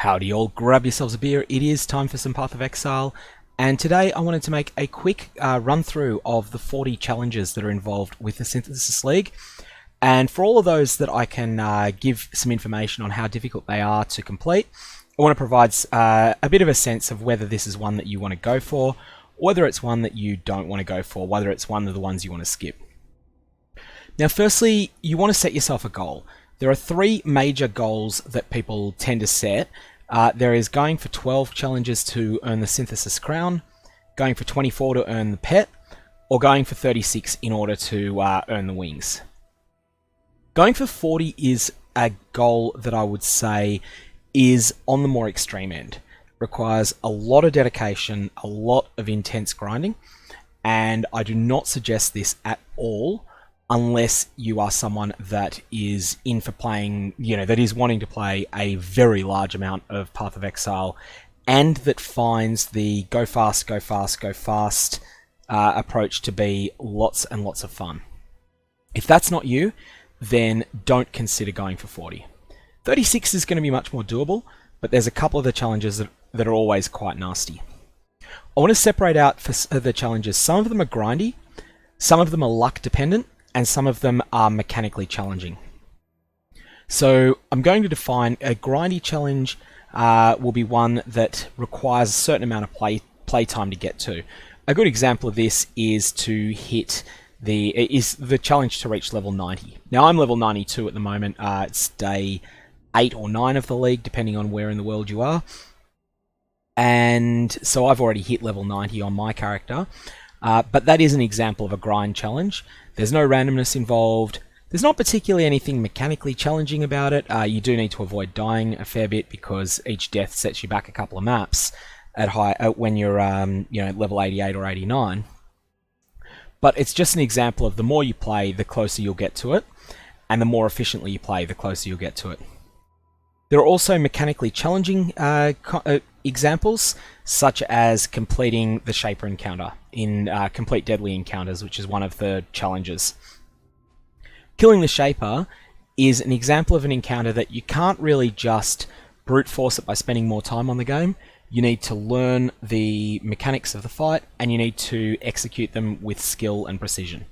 Howdy all, grab yourselves a beer, it is time for some Path of Exile, and today I wanted to make a quick run through of the 40 challenges that are involved with the Synthesis League. And for all of those that I can give some information on how difficult they are to complete, I want to provide a bit of a sense of whether this is one that you want to go for, or whether it's one that you don't want to go for, whether it's one of the ones you want to skip. Now firstly, you want to set yourself a goal. There are three major goals that people tend to set. There is going for 12 challenges to earn the Synthesis Crown, going for 24 to earn the Pet, or going for 36 in order to earn the Wings. Going for 40 is a goal that I would say is on the more extreme end. It requires a lot of dedication, a lot of intense grinding, and I do not suggest this at all unless you are someone that is in for playing, that is wanting to play a very large amount of Path of Exile, and that finds the go fast, go fast, go fast approach to be lots and lots of fun. If that's not you, then don't consider going for 40. 36 is going to be much more doable, but there's a couple of the challenges that are always quite nasty. I want to separate out for the challenges. Some of them are grindy, some of them are luck dependent, and some of them are mechanically challenging. So I'm going to define a grindy challenge will be one that requires a certain amount of play time to get to. A good example of this is to hit the challenge to reach level 90. Now I'm level 92 at the moment. It's day 8 or 9 of the league, depending on where in the world you are. And so I've already hit level 90 on my character. But that is an example of a grind challenge. There's no randomness involved. There's not particularly anything mechanically challenging about it. You do need to avoid dying a fair bit because each death sets you back a couple of maps when you're level 88 or 89. But it's just an example of the more you play, the closer you'll get to it, and the more efficiently you play, the closer you'll get to it. There are also mechanically challenging examples, such as completing the Shaper encounter in Complete Deadly Encounters, which is one of the challenges. Killing the Shaper is an example of an encounter that you can't really just brute force it by spending more time on the game. You need to learn the mechanics of the fight, and you need to execute them with skill and precision.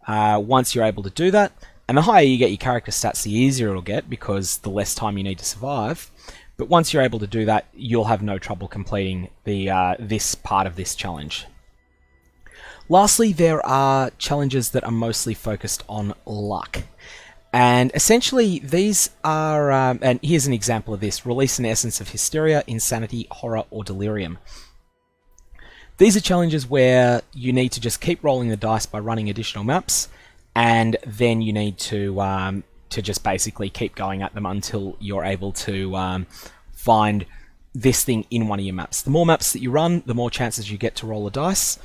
Once you're able to do that, and the higher you get your character stats, the easier it'll get, because the less time you need to survive. But once you're able to do that, you'll have no trouble completing this part of this challenge. Lastly, there are challenges that are mostly focused on luck. And essentially, these are, and here's an example of this: release an essence of hysteria, insanity, horror, or delirium. These are challenges where you need to just keep rolling the dice by running additional maps, and then you need to just basically keep going at them until you're able to find this thing in one of your maps. The more maps that you run, the more chances you get to roll a dice.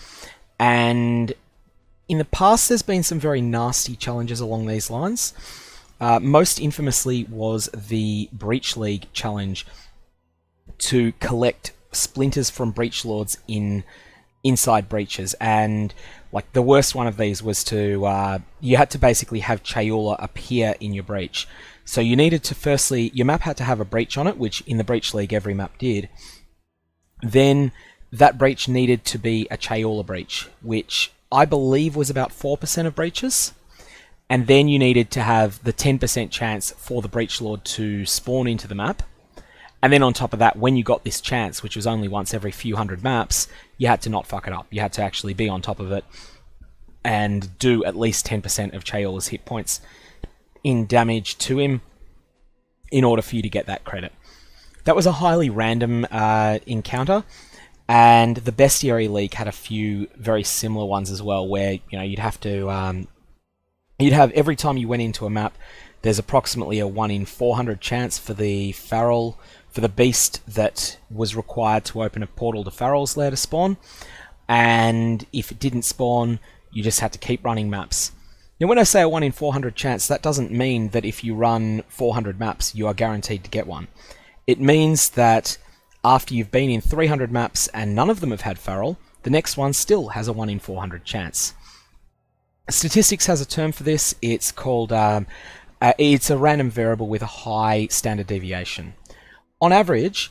And in the past, there's been some very nasty challenges along these lines. Most infamously was the Breach League challenge to collect splinters from Breach Lords inside breaches, and like the worst one of these was to you had to basically have Chayula appear in your breach. So you needed to firstly, your map had to have a breach on it, which in the Breach League every map did. Then that breach needed to be a Chayula breach, which I believe was about 4% of breaches. And then you needed to have the 10% chance for the Breach Lord to spawn into the map. And then on top of that, when you got this chance, which was only once every few hundred maps, you had to not fuck it up. You had to actually be on top of it and do at least 10% of Chayula's hit points in damage to him in order for you to get that credit. That was a highly random encounter, and the Bestiary League had a few very similar ones as well, where you'd have to every time you went into a map, there's approximately a 1 in 400 chance for the Feral, for the beast that was required to open a portal to Farrell's lair to spawn, and if it didn't spawn, you just had to keep running maps. Now when I say a 1 in 400 chance, that doesn't mean that if you run 400 maps, you are guaranteed to get one. It means that after you've been in 300 maps and none of them have had Farrell, the next one still has a 1 in 400 chance. Statistics has a term for this. It's called it's a random variable with a high standard deviation. On average,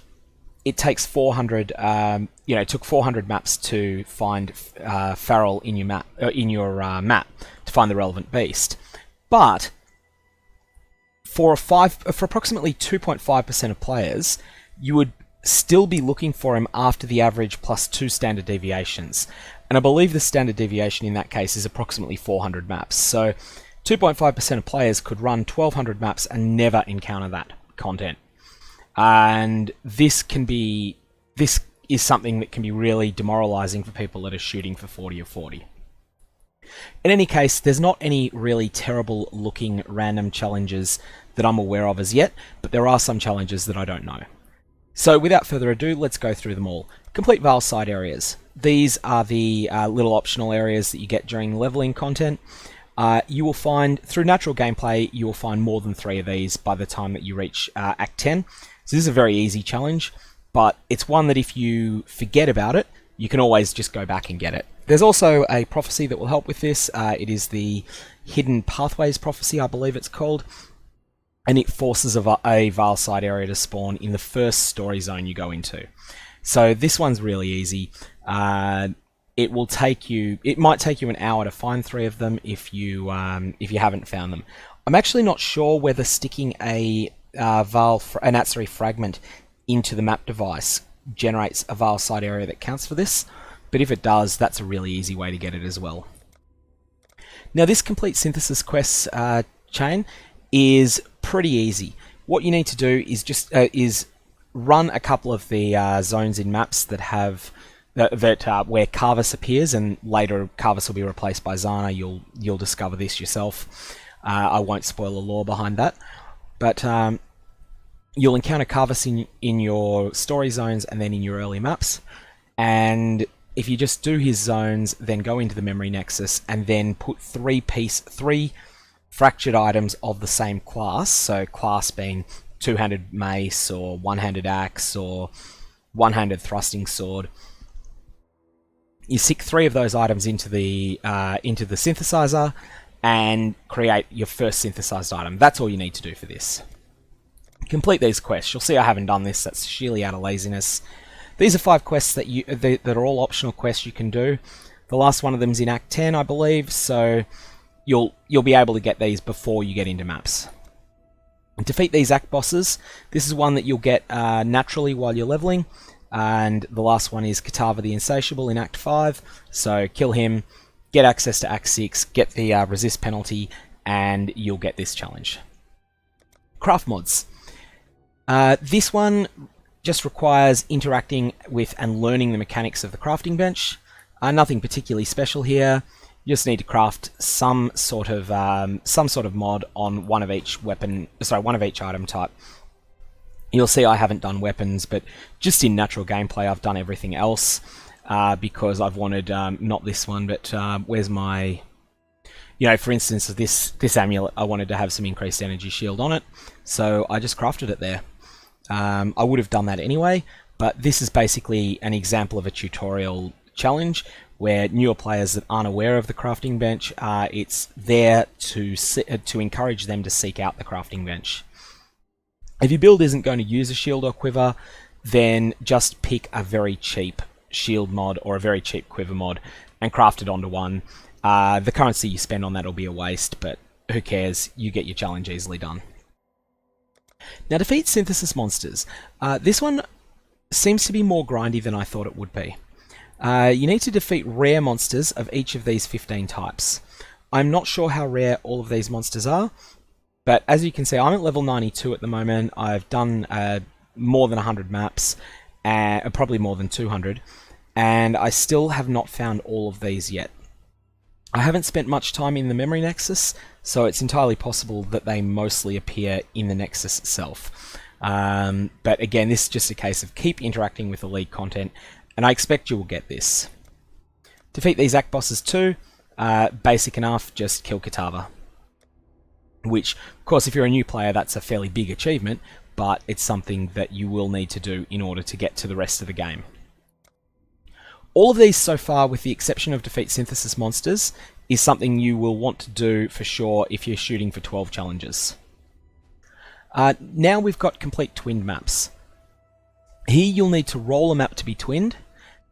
it takes 400. It took 400 maps to find Feral in your map to find the relevant beast. But for approximately 2.5% of players, you would still be looking for him after the average plus 2 standard deviations. And I believe the standard deviation in that case is approximately 400 maps. So 2.5% of players could run 1200 maps and never encounter that content. And this is something that can be really demoralizing for people that are shooting for 40 or 40. In any case, there's not any really terrible looking random challenges that I'm aware of as yet, but there are some challenges that I don't know. So without further ado, let's go through them all. Complete Veil side areas. These are the little optional areas that you get during leveling content. You will find, through natural gameplay, you will find more than 3 of these by the time that you reach Act 10. So this is a very easy challenge, but it's one that if you forget about it, you can always just go back and get it. There's also a prophecy that will help with this. It is the Hidden Pathways prophecy, I believe it's called. And it forces a Veil side area to spawn in the first story zone you go into. So this one's really easy. It might take you an hour to find 3 of them if you haven't found them. I'm actually not sure whether sticking an Atsuri fragment into the map device generates a Veil side area that counts for this, but if it does, that's a really easy way to get it as well. Now this complete synthesis quests chain is pretty easy. What you need to do is just run a couple of the zones in maps that have where Carvus appears, and later Carvus will be replaced by Zana. You'll discover this yourself. I won't spoil the lore behind that, but you'll encounter Carvus in your story zones and then in your early maps. And if you just do his zones, then go into the memory nexus and then put 3 fractured items of the same class. So class being two-handed mace or one-handed axe or one-handed thrusting sword. You stick 3 of those items into the synthesizer and create your first synthesized item. That's all you need to do for this. Complete these quests. You'll see I haven't done this. That's sheerly out of laziness. These are 5 quests that are all optional quests you can do. The last one of them is in Act 10, I believe. So you'll be able to get these before you get into maps. Defeat these Act bosses. This is one that you'll get naturally while you're leveling. And the last one is Katava the Insatiable in Act 5. So kill him, get access to Act 6, get the resist penalty, and you'll get this challenge. Craft mods. This one just requires interacting with and learning the mechanics of the crafting bench. Nothing particularly special here. You just need to craft some sort of mod on one of each item type. You'll see I haven't done weapons, but just in natural gameplay I've done everything else because I've wanted, not this one, but where's my... for instance, this amulet, I wanted to have some increased energy shield on it, so I just crafted it there. I would have done that anyway, but this is basically an example of a tutorial challenge where newer players that aren't aware of the crafting bench, it's there to encourage them to seek out the crafting bench. If your build isn't going to use a shield or quiver, then just pick a very cheap shield mod or a very cheap quiver mod and craft it onto one. The currency you spend on that will be a waste, but who cares? You get your challenge easily done. Now, defeat synthesis monsters. This one seems to be more grindy than I thought it would be. You need to defeat rare monsters of each of these 15 types. I'm not sure how rare all of these monsters are, but as you can see, I'm at level 92 at the moment. I've done more than 100 maps, probably more than 200, and I still have not found all of these yet. I haven't spent much time in the memory nexus, so it's entirely possible that they mostly appear in the nexus itself. But again, this is just a case of keep interacting with the league content, and I expect you will get this. Defeat these Act bosses too. Basic enough, just kill Katava. Which, of course, if you're a new player, that's a fairly big achievement, but it's something that you will need to do in order to get to the rest of the game. All of these so far, with the exception of defeat synthesis monsters, is something you will want to do for sure if you're shooting for 12 challenges. Now we've got complete twinned maps. Here you'll need to roll a map to be twinned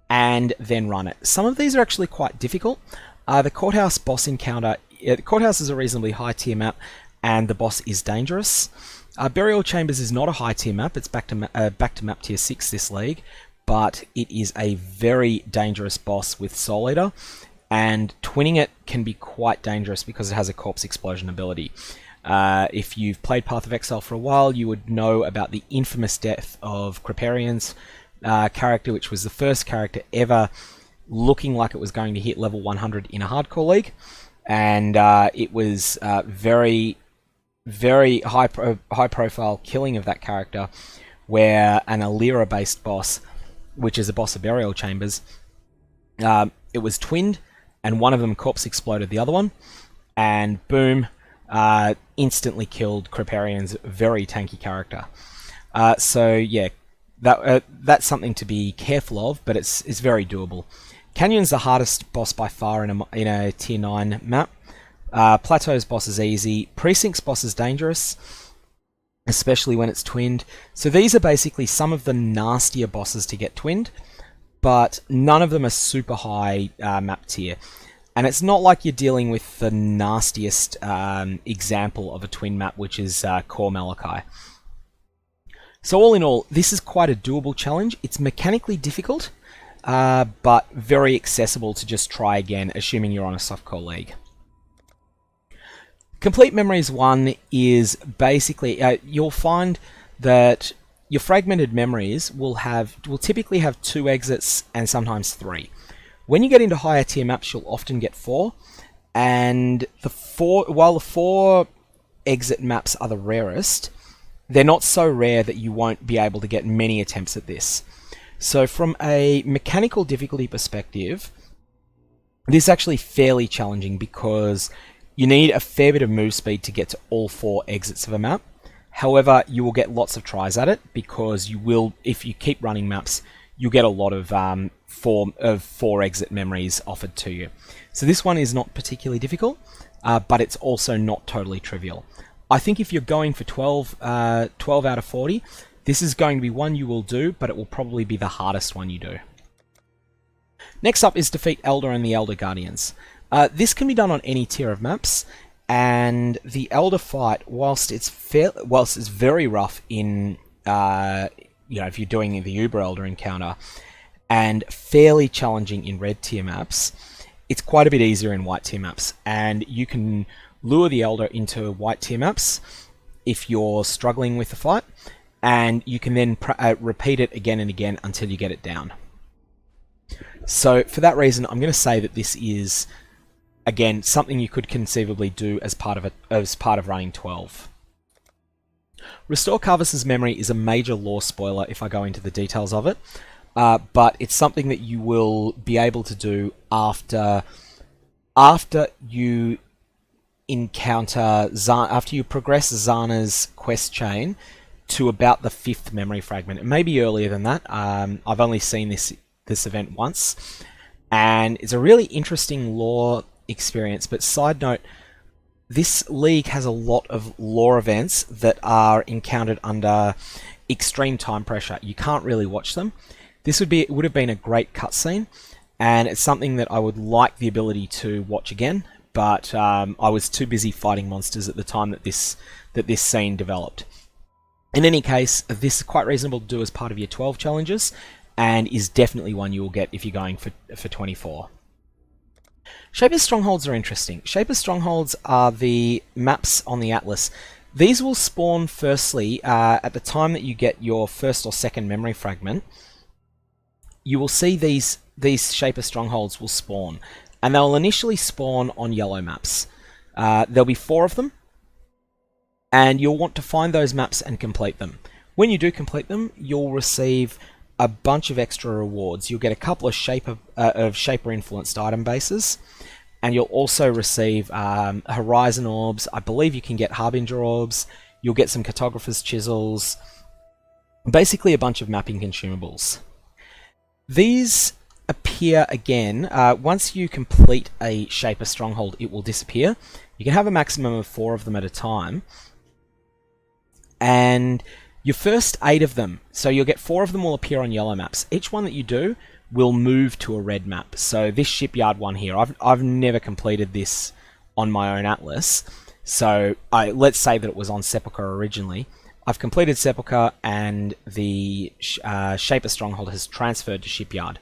and then run it. Some of these are actually quite difficult. The Courthouse boss encounter, the Courthouse is a reasonably high tier map and the boss is dangerous. Burial Chambers is not a high tier map, it's back to map tier 6 this league, but it is a very dangerous boss with Soul Eater, and twinning it can be quite dangerous because it has a corpse explosion ability. If you've played Path of Exile for a while, you would know about the infamous death of Kriparian's character, which was the first character ever looking like it was going to hit level 100 in a hardcore league, and it was very high profile killing of that character, where an Alira based boss, which is a boss of Burial Chambers, it was twinned and one of them corpse exploded the other one, and boom, instantly killed Kriparian's very tanky character. So yeah, that's something to be careful of, but it's very doable. Canyon's the hardest boss by far in a tier 9 map. Plateau's boss is easy. Precinct's boss is dangerous, especially when it's twinned. So these are basically some of the nastier bosses to get twinned, but none of them are super high map tier. And it's not like you're dealing with the nastiest example of a twin map, which is Core Malachi. So all in all, this is quite a doable challenge. It's mechanically difficult, but very accessible to just try again, assuming you're on a softcore league. Complete Memories 1 is basically, you'll find that your fragmented memories will typically have 2 exits and sometimes 3. When you get into higher tier maps, you'll often get 4, and while the 4 exit maps are the rarest, they're not so rare that you won't be able to get many attempts at this. So from a mechanical difficulty perspective, this is actually fairly challenging because you need a fair bit of move speed to get to all 4 exits of a map. However, you will get lots of tries at it because you will, if you keep running maps, you'll get a lot of 4 exit memories offered to you. So this one is not particularly difficult, but it's also not totally trivial. I think if you're going for 12 out of 40, this is going to be one you will do, but it will probably be the hardest one you do. Next up is Defeat Elder and the Elder Guardians. This can be done on any tier of maps, and the Elder fight, whilst it's very rough in if you're doing the Uber Elder encounter, and fairly challenging in red tier maps, it's quite a bit easier in white tier maps, and you can lure the Elder into white tier maps if you're struggling with the fight, and you can then repeat it again and again until you get it down. So for that reason, I'm going to say that this is, again, something you could conceivably do as part of running 12. Restore Carvus's memory is a major lore spoiler if I go into the details of it, but it's something that you will be able to do after you after you progress Zana's quest chain to about the 5th memory fragment. It may be earlier than that. I've only seen this event once, and it's a really interesting lore experience. But side note, this league has a lot of lore events that are encountered under extreme time pressure. You can't really watch them. It would have been a great cutscene, and it's something that I would like the ability to watch again, but I was too busy fighting monsters at the time that this scene developed. In any case, this is quite reasonable to do as part of your 12 challenges, and is definitely one you will get if you're going for 24. Shaper's Strongholds are interesting. Shaper's Strongholds are the maps on the Atlas. These will spawn firstly at the time that you get your first or second memory fragment. You will see these Shaper Strongholds will spawn, and they'll initially spawn on yellow maps. There'll be 4 of them, and you'll want to find those maps and complete them. When you do complete them, you'll receive a bunch of extra rewards. You'll get a couple of Shaper influenced item bases, and you'll also receive Horizon Orbs. I believe you can get Harbinger Orbs. You'll get some Cartographer's Chisels. Basically a bunch of mapping consumables. These appear again. Once you complete a Shaper Stronghold, it will disappear. You can have a maximum of 4 of them at a time. And Your first 8 of them, so you'll get 4 of them will appear on yellow maps. Each one that you do will move to a red map. So this shipyard one here, I've never completed this on my own atlas. So let's say that it was on Sepulchre originally. I've completed Sepulchre and the Shaper Stronghold has transferred to Shipyard.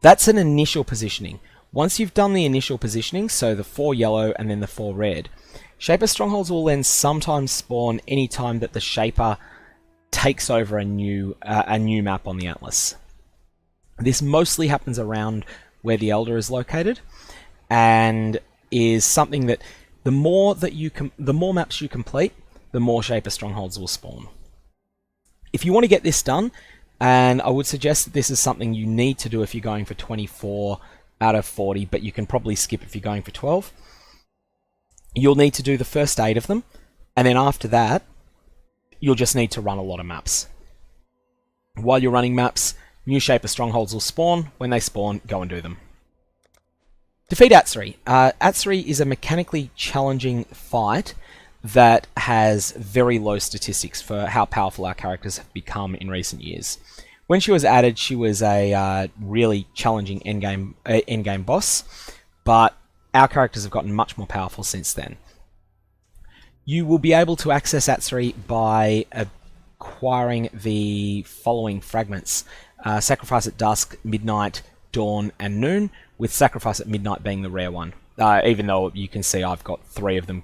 That's an initial positioning. Once you've done the initial positioning, so the 4 yellow and then the 4 red, Shaper Strongholds will then sometimes spawn any time that the Shaper takes over a new map on the Atlas. This mostly happens around where the Elder is located, and is something that the more maps you complete, the more Shaper Strongholds will spawn. If you want to get this done, and I would suggest that this is something you need to do if you're going for 24 out of 40, but you can probably skip if you're going for 12. You'll need to do the first 8 of them, and then after that, you'll just need to run a lot of maps. While you're running maps, new Shaper Strongholds will spawn. When they spawn, go and do them. Defeat Atsuri. Atsuri is a mechanically challenging fight that has very low statistics for how powerful our characters have become in recent years. When she was added, she was a really challenging endgame boss, but our characters have gotten much more powerful since then. You will be able to access Atsuri by acquiring the following fragments. Sacrifice at Dusk, Midnight, Dawn, and Noon, with Sacrifice at Midnight being the rare one. Even though you can see I've got 3 of them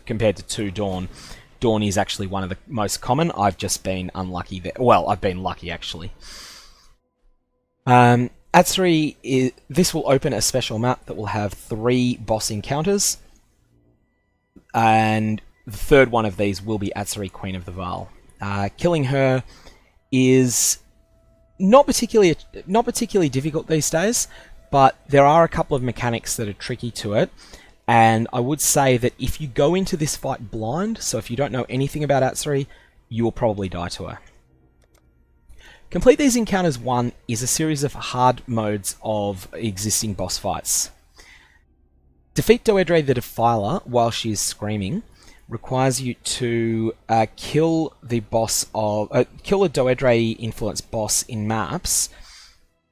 compared to 2 Dawn. Dawn is actually one of the most common. I've just been unlucky there. Well, I've been lucky actually. Atsuri, this will open a special map that will have 3 boss encounters, and the third one of these will be Atsuri, Queen of the Vaal. Killing her is not particularly difficult these days, but there are a couple of mechanics that are tricky to it, and I would say that if you go into this fight blind, so if you don't know anything about Atsuri, you will probably die to her. Complete These Encounters 1 is a series of hard modes of existing boss fights. Defeat Doedre the Defiler while she is screaming requires you to kill a Doedre influenced boss in maps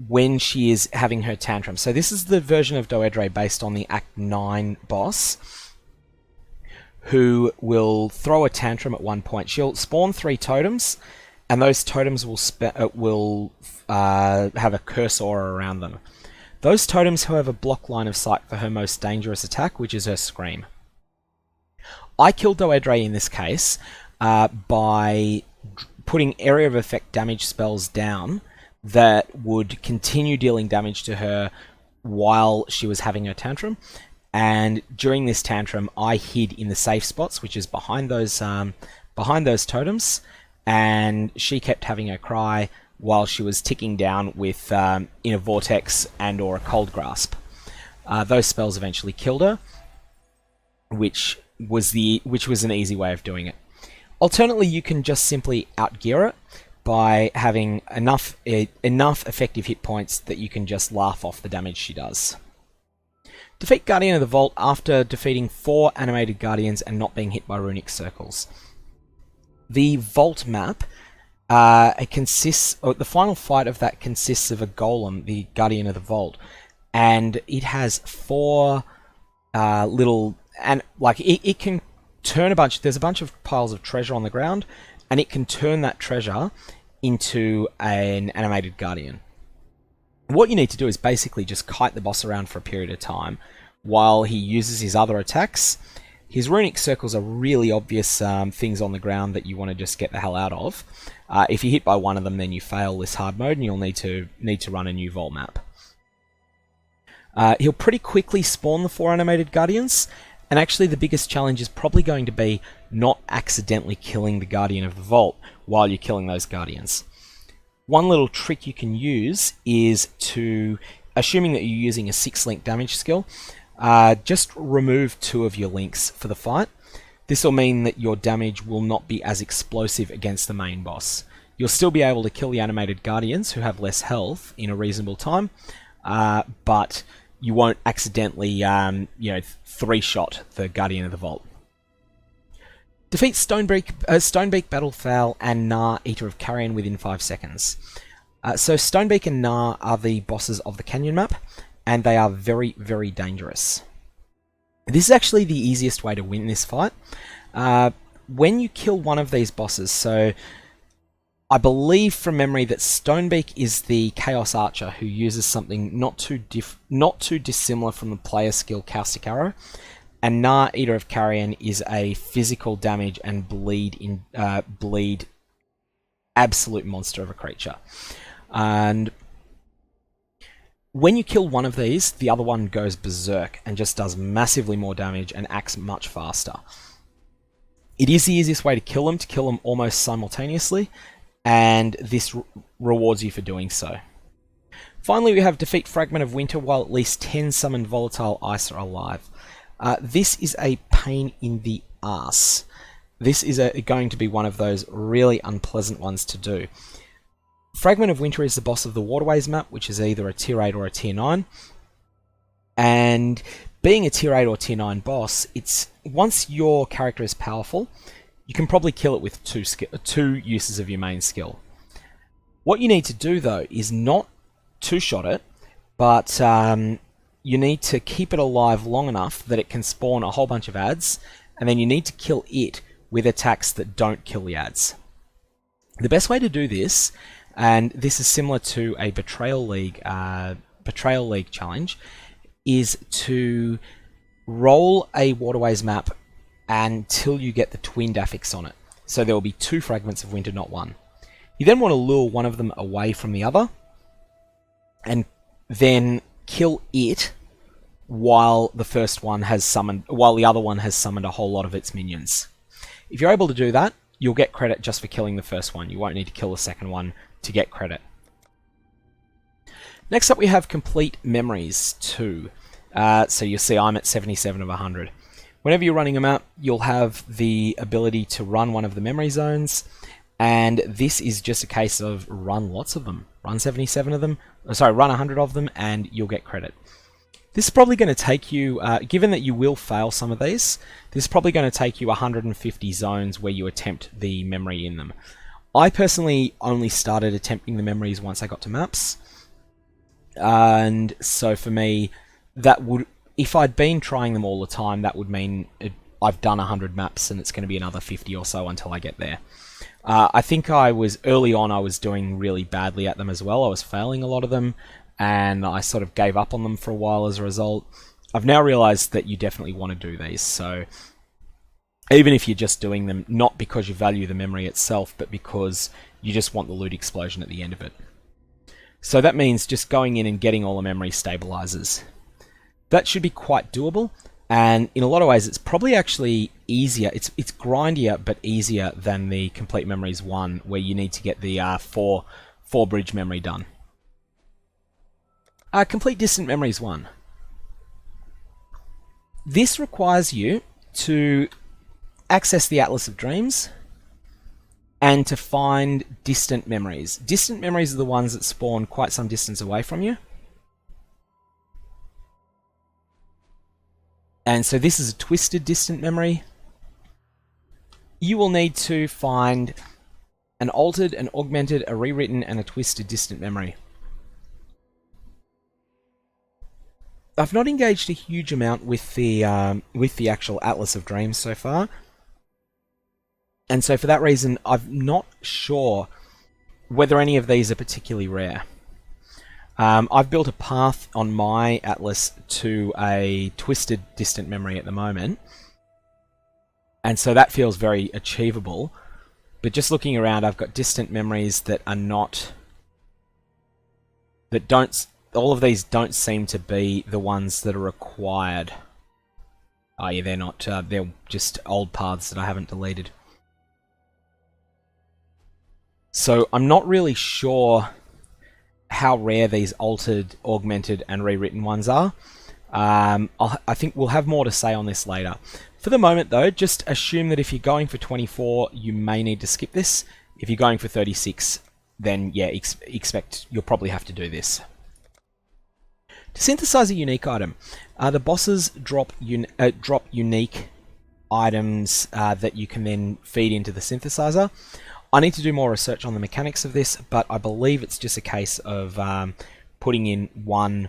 when she is having her tantrum. So this is the version of Doedre based on the Act 9 boss, who will throw a tantrum at one point. She'll spawn 3 totems, and those totems will have a cursor around them. Those totems, however, block line of sight for her most dangerous attack, which is her scream. I killed Doedre in this case by putting area of effect damage spells down that would continue dealing damage to her while she was having her tantrum. And during this tantrum, I hid in the safe spots, which is behind those totems, and she kept having her cry while she was ticking down with Inner Vortex and or a Cold Grasp. Those spells eventually killed her, which was an easy way of doing it. Alternately, you can just simply outgear it by having enough effective hit points that you can just laugh off the damage she does. Defeat Guardian of the Vault after defeating 4 animated guardians and not being hit by runic circles. The Vault map the final fight of that consists of a golem, the Guardian of the Vault, and it has 4 it can turn there's a bunch of piles of treasure on the ground, and it can turn that treasure into an animated guardian. What you need to do is basically just kite the boss around for a period of time while he uses his other attacks. His runic circles are really obvious things on the ground that you want to just get the hell out of. If you're hit by one of them, then you fail this hard mode and you'll need to run a new Vault map. He'll pretty quickly spawn the 4 animated guardians, and actually the biggest challenge is probably going to be not accidentally killing the Guardian of the Vault while you're killing those guardians. One little trick you can use is to, assuming that you're using a 6-link damage skill, just remove 2 of your links for the fight. This will mean that your damage will not be as explosive against the main boss. You'll still be able to kill the animated guardians who have less health in a reasonable time, but you won't accidentally 3-shot the Guardian of the Vault. Defeat Stonebeak, Battlefowl, and Gnar, Eater of Carrion within 5 seconds. So Stonebeak and Gnar are the bosses of the Canyon map, and they are very, very dangerous. This is actually the easiest way to win this fight. When you kill one of these bosses, so I believe from memory that Stonebeak is the Chaos Archer who uses something not too dissimilar from the player skill Caustic Arrow, and Gnar, Eater of Carrion, is a physical damage and bleed absolute monster of a creature. And when you kill one of these, the other one goes berserk and just does massively more damage and acts much faster. It is the easiest way to kill them almost simultaneously, and this rewards you for doing so. Finally, we have Defeat Fragment of Winter while at least 10 summoned volatile ice are alive. This is a pain in the ass. This is going to be one of those really unpleasant ones to do. Fragment of Winter is the boss of the Waterways map, which is either a tier 8 or a tier 9. And being a tier 8 or tier 9 boss, once your character is powerful, you can probably kill it with two uses of your main skill. What you need to do, though, is not two-shot it, but you need to keep it alive long enough that it can spawn a whole bunch of adds, and then you need to kill it with attacks that don't kill the adds. The best way to do this, and this is similar to a Betrayal League challenge, is to roll a Waterways map until you get the twinned affix on it. So there will be 2 Fragments of Winter, not 1. You then want to lure one of them away from the other, and then kill it while the other one has summoned a whole lot of its minions. If you're able to do that, you'll get credit just for killing the first one. You won't need to kill the second one to get credit. Next up we have Complete Memories 2. So you'll see I'm at 77 of 100. Whenever you're running a map, you'll have the ability to run one of the memory zones, and this is just a case of run lots of them. Run 77 of them, run 100 of them, and you'll get credit. This is probably going to take you, given that you will fail some of these, this is probably going to take you 150 zones where you attempt the memory in them. I personally only started attempting the memories once I got to maps, and so for me, if I'd been trying them all the time, that would mean I've done 100 maps and it's going to be another 50 or so until I get there. I think early on I was doing really badly at them as well. I was failing a lot of them, and I sort of gave up on them for a while as a result. I've now realized that you definitely want to do these, so even if you're just doing them not because you value the memory itself, but because you just want the loot explosion at the end of it. So that means just going in and getting all the memory stabilizers. That should be quite doable, and in a lot of ways it's probably actually easier. It's grindier but easier than the Complete Memories 1, where you need to get the 4 bridge memory done. Complete Distant Memories 1. This requires you to access the Atlas of Dreams and to find distant memories. Distant memories are the ones that spawn quite some distance away from you. And so this is a twisted distant memory. You will need to find an altered, an augmented, a rewritten, and a twisted distant memory. I've not engaged a huge amount with the actual Atlas of Dreams so far, and so for that reason, I'm not sure whether any of these are particularly rare. I've built a path on my Atlas to a twisted distant memory at the moment, and so that feels very achievable. But just looking around, I've got distant memories that are not... all of these don't seem to be the ones that are required. Oh yeah, they're not. They're just old paths that I haven't deleted. So I'm not really sure how rare these altered, augmented, and rewritten ones are. I think we'll have more to say on this later. For the moment though, just assume that if you're going for 24, you may need to skip this. If you're going for 36, then yeah, expect you'll probably have to do this. To synthesize a unique item, the bosses drop unique items that you can then feed into the synthesizer. I need to do more research on the mechanics of this, but I believe it's just a case of putting in one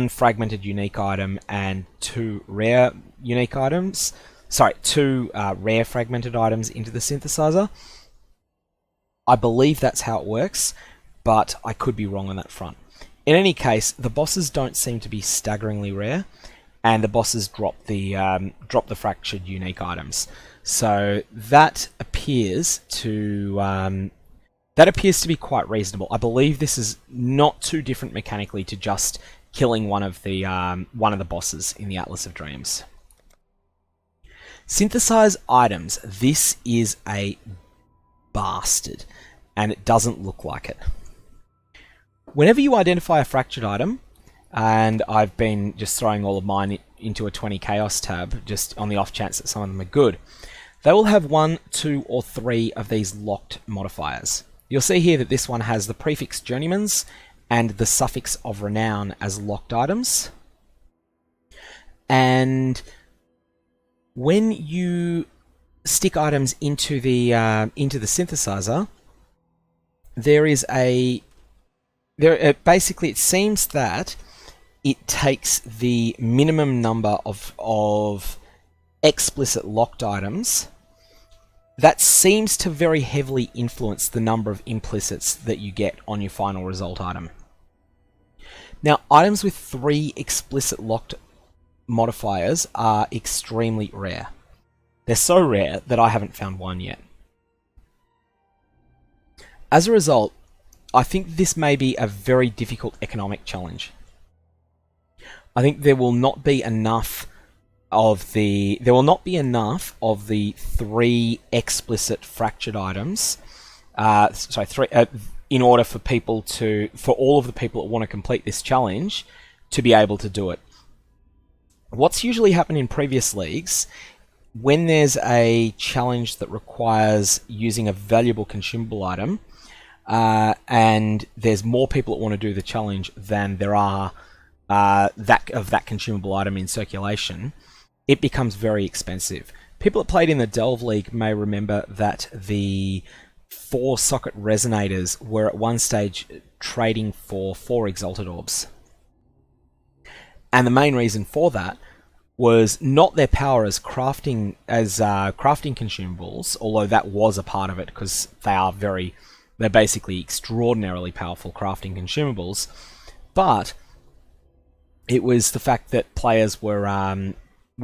fragmented unique item and two rare unique items. Sorry, two rare fragmented items into the synthesizer. I believe that's how it works, but I could be wrong on that front. In any case, the bosses don't seem to be staggeringly rare, and the bosses drop the fractured unique items. So that appears to be quite reasonable. I believe this is not too different mechanically to just killing one of the bosses in the Atlas of Dreams. Synthesize items. This is a bastard, and it doesn't look like it. Whenever you identify a fractured item, and I've been just throwing all of mine into a 20 Chaos tab, just on the off chance that some of them are good, they will have 1, 2, or 3 of these locked modifiers. You'll see here that this one has the prefix Journeyman's and the suffix of Renown as locked items. And when you stick items into the synthesizer, basically it seems that it takes the minimum number of explicit locked items. That seems to very heavily influence the number of implicits that you get on your final result item. Now, items with 3 explicit locked modifiers are extremely rare. They're so rare that I haven't found one yet. As a result, I think this may be a very difficult economic challenge. I think there will not be enough of the 3 explicit fractured items. In order for all of the people that want to complete this challenge to be able to do it. What's usually happened in previous leagues, when there's a challenge that requires using a valuable consumable item, and there's more people that want to do the challenge than there are that consumable item in circulation, it becomes very expensive. People that played in the Delve League may remember that the 4-socket resonators were at one stage trading for 4 Exalted Orbs. And the main reason for that was not their power as crafting consumables, although that was a part of it because they're basically extraordinarily powerful crafting consumables, but it was the fact that players were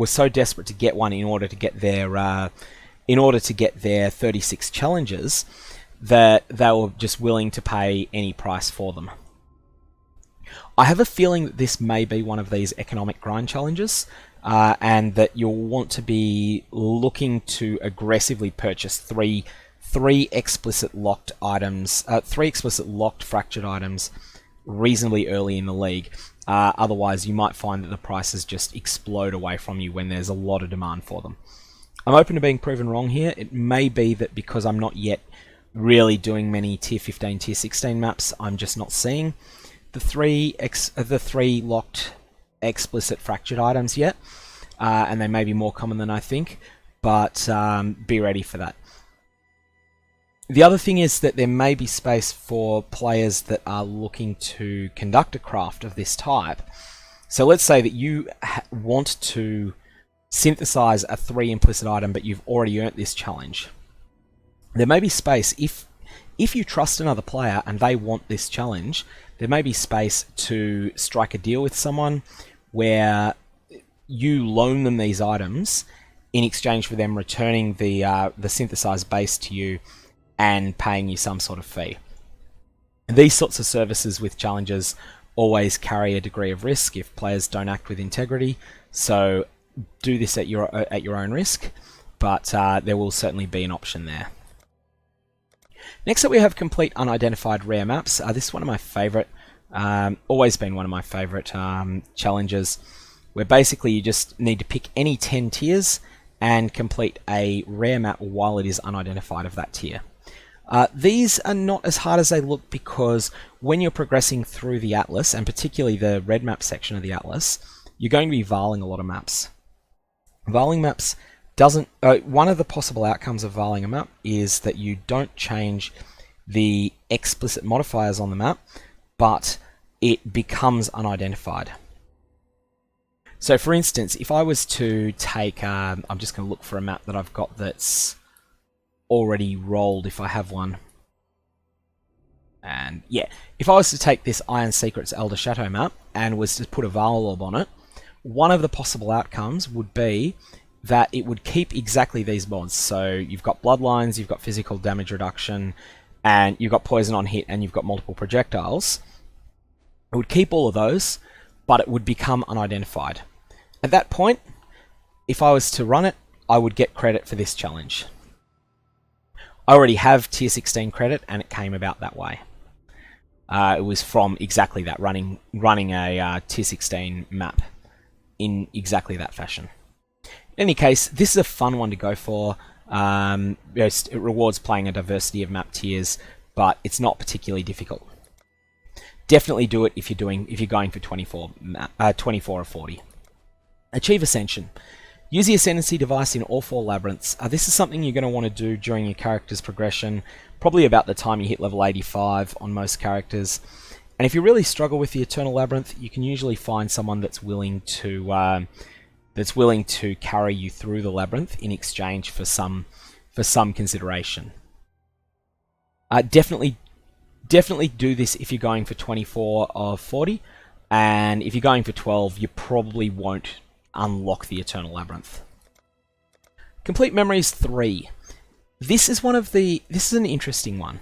so desperate to get one in order to get their 36 challenges that they were just willing to pay any price for them. I have a feeling that this may be one of these economic grind challenges, and that you'll want to be looking to aggressively purchase three explicit locked items, 3 explicit locked fractured items reasonably early in the league. Otherwise, you might find that the prices just explode away from you when there's a lot of demand for them. I'm open to being proven wrong here. It may be that because I'm not yet really doing many tier 15, tier 16 maps, I'm just not seeing the 3 locked explicit fractured items yet, and they may be more common than I think, but be ready for that. The other thing is that there may be space for players that are looking to conduct a craft of this type. So let's say that you want to synthesize a 3 implicit item, but you've already earned this challenge. There may be space, if you trust another player and they want this challenge, there may be space to strike a deal with someone where you loan them these items in exchange for them returning the synthesized base to you and paying you some sort of fee. These sorts of services with challenges always carry a degree of risk if players don't act with integrity, so do this at your own risk, but there will certainly be an option there. Next up we have complete unidentified rare maps. This is one of my favourite, always been one of my favourite challenges, where basically you just need to pick any 10 tiers and complete a rare map while it is unidentified of that tier. These are not as hard as they look because when you're progressing through the Atlas, and particularly the red map section of the Atlas, you're going to be varling a lot of maps. Varling maps doesn't. One of the possible outcomes of varling a map is that you don't change the explicit modifiers on the map, but it becomes unidentified. So for instance, if I was to take, I'm just going to look for a map that I've got that's already rolled, if I have one. And yeah, if I was to take this Iron Secrets Elder Chateau map and was to put a Varl Orb on it, one of the possible outcomes would be that it would keep exactly these mods. So you've got Bloodlines, you've got physical damage reduction, and you've got poison on hit, and you've got multiple projectiles. It would keep all of those, but it would become unidentified. At that point, if I was to run it, I would get credit for this challenge. I already have tier 16 credit, and it came about that way. It was from exactly that, running a tier 16 map in exactly that fashion. In any case, this is a fun one to go for. It rewards playing a diversity of map tiers, but it's not particularly difficult. Definitely do it if you're going for 24 or 40. Achieve Ascension. Use the Ascendancy device in all 4 labyrinths. This is something you're going to want to do during your character's progression, probably about the time you hit level 85 on most characters. And if you really struggle with the Eternal Labyrinth, you can usually find someone that's willing to carry you through the labyrinth in exchange for some consideration. Definitely do this if you're going for 24 or 40, and if you're going for 12, you probably won't unlock the Eternal Labyrinth. Complete Memories 3. This is an interesting one.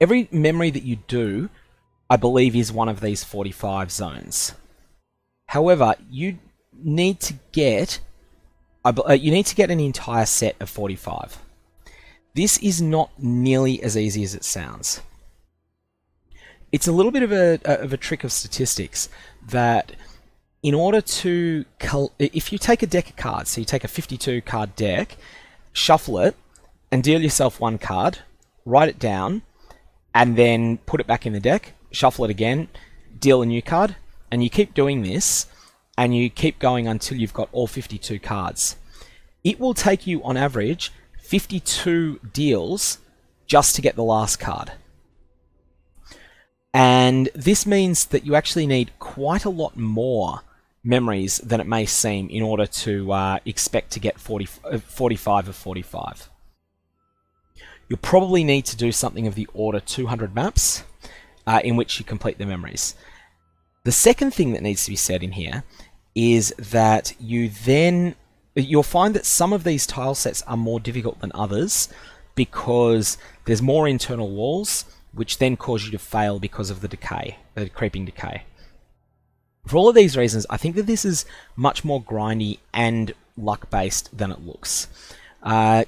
Every memory that you do, I believe, is one of these 45 zones. However, you need to get an entire set of 45. This is not nearly as easy as it sounds. It's a little bit of a trick of statistics that in order to... If you take a deck of cards, so you take a 52 card deck, shuffle it, and deal yourself 1 card, write it down, and then put it back in the deck, shuffle it again, deal a new card, and you keep doing this, and you keep going until you've got all 52 cards. It will take you, on average, 52 deals just to get the last card. And this means that you actually need quite a lot more memories than it may seem in order to expect to get 45 of 45. You'll probably need to do something of the order 200 maps in which you complete the memories. The second thing that needs to be said in here is that you'll find that some of these tile sets are more difficult than others because there's more internal walls, which then cause you to fail because of the creeping decay. For all of these reasons, I think that this is much more grindy and luck-based than it looks.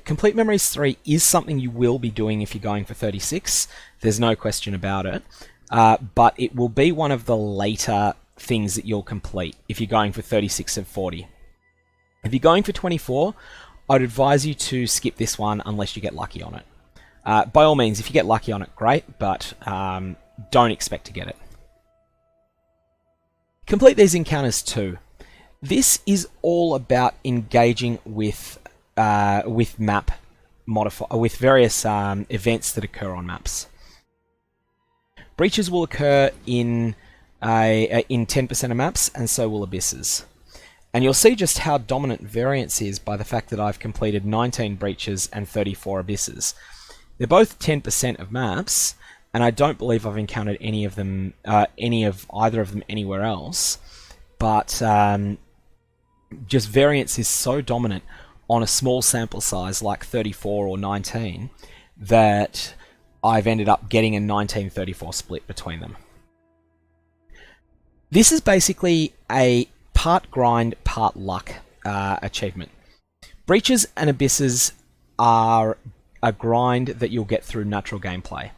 Complete Memories 3 is something you will be doing if you're going for 36. There's no question about it. But it will be one of the later things that you'll complete if you're going for 36 of 40. If you're going for 24, I'd advise you to skip this one unless you get lucky on it. By all means, if you get lucky on it, great, but don't expect to get it. Complete these encounters too. This is all about engaging with various events that occur on maps. Breaches will occur in 10% of maps, and so will abysses. And you'll see just how dominant variance is by the fact that I've completed 19 breaches and 34 abysses. They're both 10% of maps, and I don't believe I've encountered any of either of them anywhere else. But just variance is so dominant on a small sample size like 34 or 19 that I've ended up getting a 19-34 split between them. This is basically a part grind, part luck achievement. Breaches and abysses are a grind that you'll get through natural gameplay.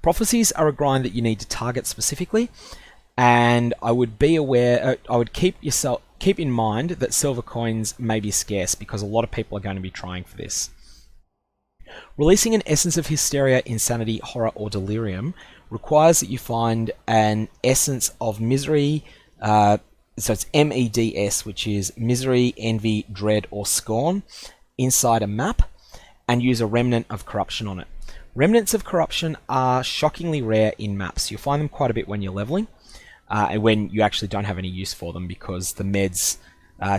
Prophecies are a grind that you need to target specifically, and I would be aware. I would keep in mind that silver coins may be scarce because a lot of people are going to be trying for this. Releasing an essence of hysteria, insanity, horror, or delirium requires that you find an essence of misery, So it's MEDS, which is Misery, Envy, Dread, or Scorn, inside a map, and use a Remnant of Corruption on it. Remnants of Corruption are shockingly rare in maps. You'll find them quite a bit when you're leveling, and when you actually don't have any use for them, because the Meds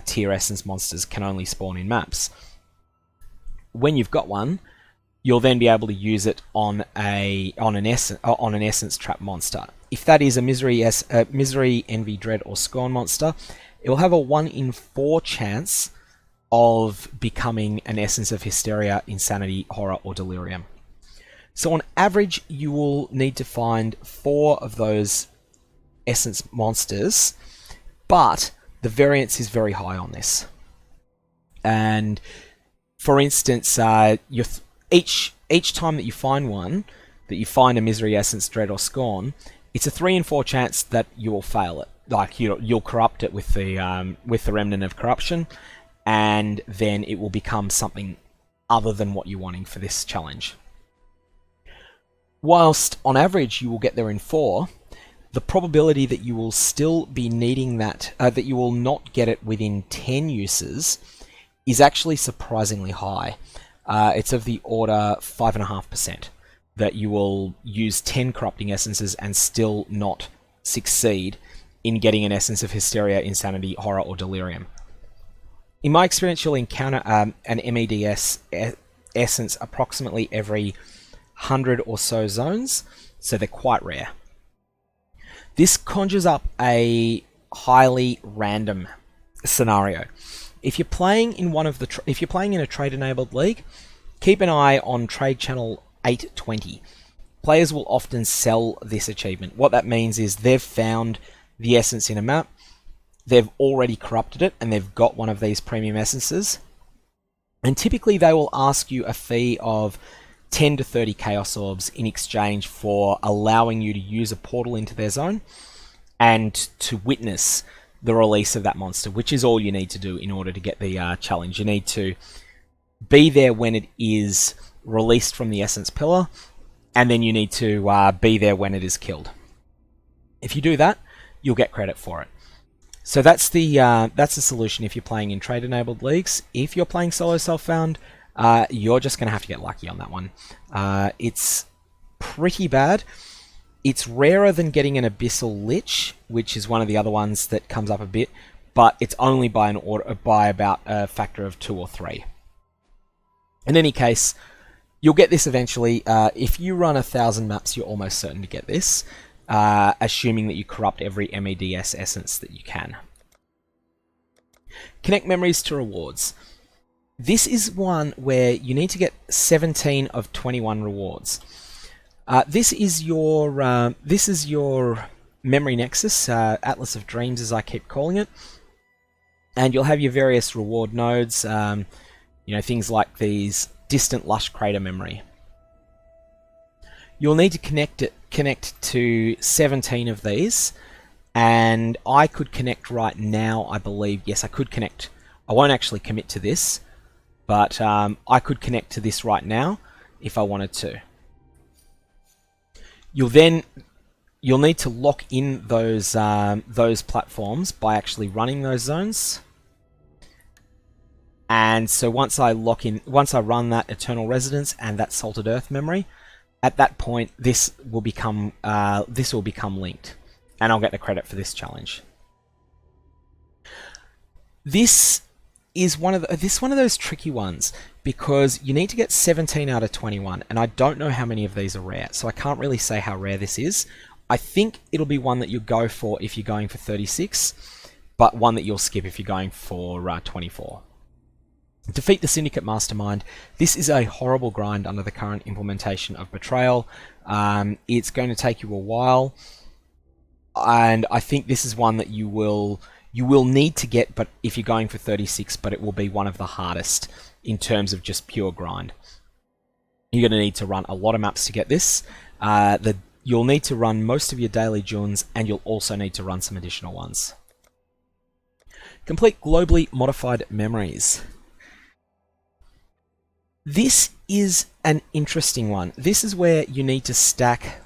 tier essence monsters can only spawn in maps. When you've got one, you'll then be able to use it on an essence trap monster. If that is a Misery, Envy, Dread, or Scorn monster, it will have a 1 in 4 chance of becoming an Essence of Hysteria, Insanity, Horror, or Delirium. So on average, you will need to find 4 of those essence monsters, but the variance is very high on this. And for instance, each time that you find one, that you find a Misery, Essence, Dread, or Scorn, it's a 3 in 4 chance that you will fail it. Like you'll corrupt it with the Remnant of Corruption, and then it will become something other than what you're wanting for this challenge. Whilst on average you will get there in 4, the probability that you will still be needing that you will not get it within 10 uses is actually surprisingly high. It's of the order 5.5%. That you will use 10 corrupting essences and still not succeed in getting an Essence of Hysteria, Insanity, Horror, or Delirium. In my experience, you'll encounter an MEDS essence approximately every 100 or so zones, so they're quite rare. This conjures up a highly random scenario. If you're playing in a trade-enabled league, keep an eye on Trade Channel 820. Players will often sell this achievement. What that means is they've found the essence in a map, they've already corrupted it, and they've got one of these premium essences. And typically they will ask you a fee of 10 to 30 Chaos Orbs in exchange for allowing you to use a portal into their zone and to witness the release of that monster, which is all you need to do in order to get the challenge. You need to be there when it is released from the Essence Pillar, and then you need to be there when it is killed. If you do that, you'll get credit for it. So that's the solution if you're playing in trade-enabled leagues. If you're playing solo self-found, you're just going to have to get lucky on that one. It's pretty bad. It's rarer than getting an Abyssal Lich, which is one of the other ones that comes up a bit, but it's only by about a factor of 2 or 3. In any case, you'll get this eventually. If you run 1,000 maps, you're almost certain to get this, assuming that you corrupt every MEDS essence that you can. Connect memories to rewards. This is one where you need to get 17 of 21 rewards. This is your memory nexus, Atlas of Dreams, as I keep calling it, and you'll have your various reward nodes. Things like these distant lush crater memory. You'll need to connect to 17 of these, and I could connect right now, I believe. Yes, I could connect. I won't actually commit to this, but I could connect to this right now if I wanted to. You'll need to lock in those platforms by actually running those zones. And so once I run that Eternal Residence and that Salted Earth memory, at that point this will become linked, and I'll get the credit for this challenge. This is one of those tricky ones, because you need to get 17 out of 21, and I don't know how many of these are rare, so I can't really say how rare this is. I think it'll be one that you'll go for if you're going for 36, but one that you'll skip if you're going for 24. Defeat the Syndicate Mastermind. This is a horrible grind under the current implementation of Betrayal. It's going to take you a while, and I think this is one that you will need to get, but if you're going for 36, but it will be one of the hardest in terms of just pure grind. You're going to need to run a lot of maps to get this. You'll need to run most of your daily Juns, and you'll also need to run some additional ones. Complete globally modified memories. This is an interesting one. This is where you need to stack